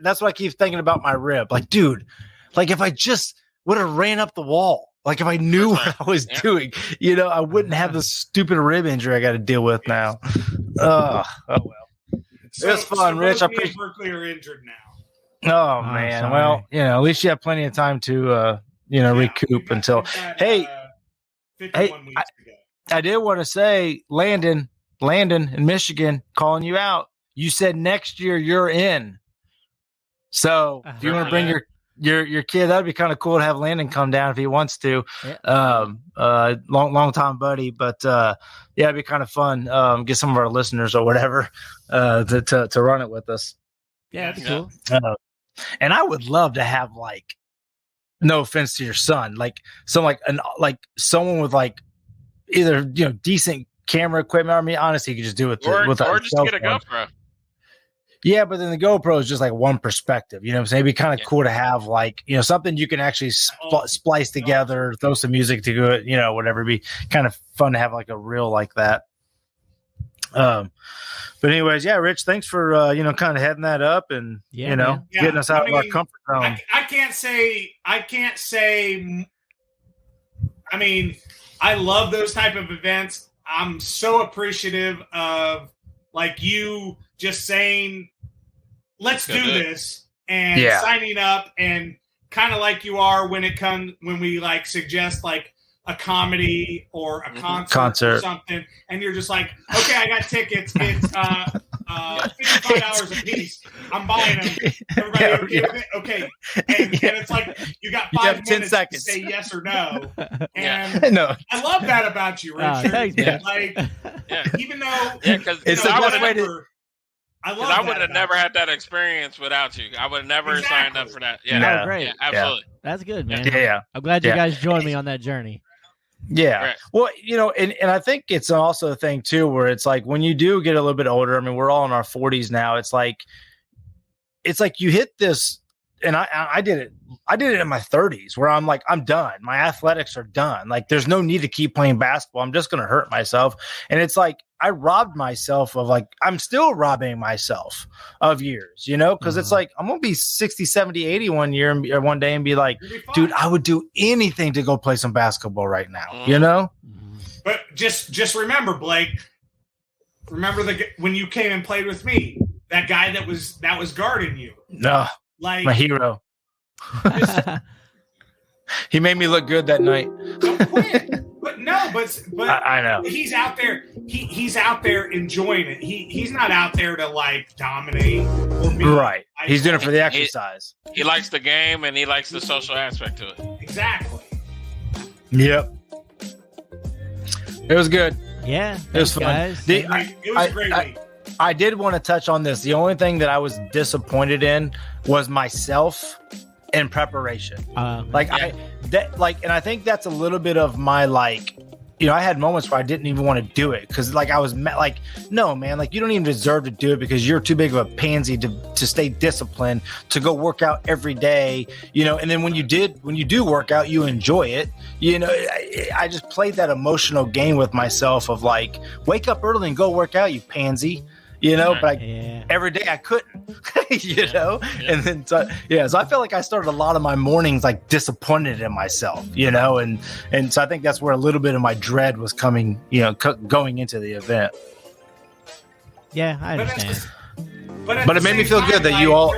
that's what I keep thinking about my rib. Like, dude, like if I just would have ran up the wall, like if I knew what I was doing, I wouldn't have the stupid rib injury I got to deal with now. Oh well, it was fun, Rich. I appreciate. Berkeley are injured now. Oh man, sorry. Well, at least you have plenty of time to recoup until. Hey, 51 weeks ago. I did want to say, Landon in Michigan, calling you out. You said next year you're in. So if you want to bring your kid, that'd be kind of cool to have Landon come down if he wants to. Yeah. Long time buddy, but it'd be kind of fun. Get some of our listeners or whatever to run it with us. Yeah, that'd be cool. And I would love to have, like, no offense to your son, like someone with like either decent camera equipment. I mean, honestly, you could just do it or just get a GoPro. Yeah, but then the GoPro is just like one perspective. You know what I'm saying? It'd be kind of cool to have, like, something you can actually splice together, throw some music to it, whatever. It'd be kind of fun to have like a reel like that. But anyways, yeah, Rich, thanks for kind of heading that up and getting us out of our comfort zone. I can't say. I mean, I love those type of events. I'm so appreciative of, like, you just saying, let's do this, and signing up, and kind of like you are when we like suggest like a comedy or a concert or something, and you're just like, okay, I got tickets. It's $55 a piece. I'm buying them. Everybody okay? And it's like you got 5 minutes to say yes or no. And I love that about you, Richard. Thanks, man. Like, even though because I would have never you. had that experience without you. I would have never signed up for that. Yeah, great. Yeah, absolutely. That's good, man. Yeah. I'm glad you guys joined me on that journey. Yeah. Right. Well, and I think it's also a thing too, where it's like when you do get a little bit older, I mean, we're all in our 40s now. It's like it's like you hit this, and I did it in my 30s where I'm like, I'm done. My athletics are done. Like there's no need to keep playing basketball. I'm just going to hurt myself. And it's like, I robbed myself of like, I'm still robbing myself of years, you know, because it's like, I'm going to be 60, 70, 80 one year or one day and be like, dude, I would do anything to go play some basketball right now, you know? But just remember, Blake, when you came and played with me, that guy that was guarding you. No, like my hero. He made me look good that night. Don't quit. But I know he's out there. He's out there enjoying it. He's not out there to like dominate or be right. He's doing it for the exercise. He likes the game and he likes the social aspect to it. Exactly. Yep. It was good. Yeah, it was fun. Guys. It was a great week. I did want to touch on this. The only thing that I was disappointed in was myself in preparation. And I think that's a little bit of my like, you know, I had moments where I didn't even want to do it because like I was like, no, man, like you don't even deserve to do it because you're too big of a pansy to stay disciplined, to go work out every day, you know. And then when you do work out, you enjoy it. You know, I just played that emotional game with myself of like, wake up early and go work out, you pansy. You know, but every day I couldn't, you know, and then so I felt like I started a lot of my mornings like disappointed in myself, you know, and so I think that's where a little bit of my dread was coming, you know, going into the event. Yeah, I understand. But it made me feel good that you all.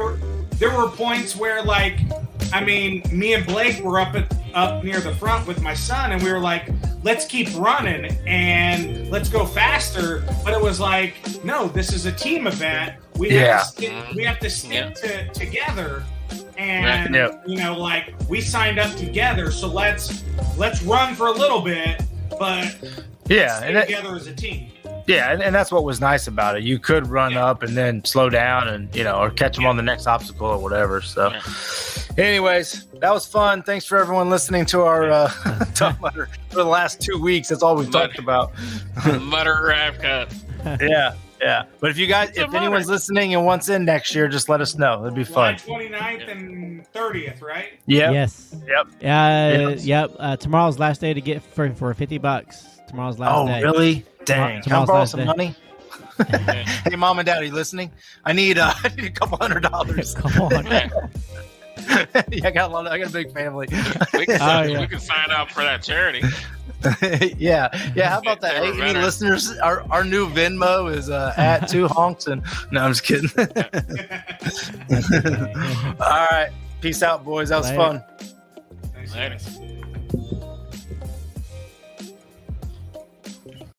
There were points where, like, I mean, me and Blake were up near the front with my son, and we were like, let's keep running and let's go faster. But it was like, no, this is a team event. We have to stick together. And you know, like we signed up together, so let's run for a little bit, but stay together as a team. Yeah, and that's what was nice about it. You could run up and then slow down and, you know, or catch them on the next obstacle or whatever. So, anyways, that was fun. Thanks for everyone listening to our Tough Mudder for the last 2 weeks. That's all we've talked about. Mudder Rap Cut. Yeah. But if anyone's listening and wants in next year, just let us know. It'd be fun. July 29th and 30th, right? Yeah. Yes. Yep. Yep. Tomorrow's last day to get for $50. Tomorrow's last day. Oh, really? Dang. Can I borrow some money? Hey, Mom and Dad, are you listening? I need a couple $100. Come on. I got a big family. We can sign up for that charity. Yeah. How about that? Hey, any listeners? Our new Venmo is at 2 honks. And no, I'm just kidding. All right. Peace out, boys. That was fun. Later.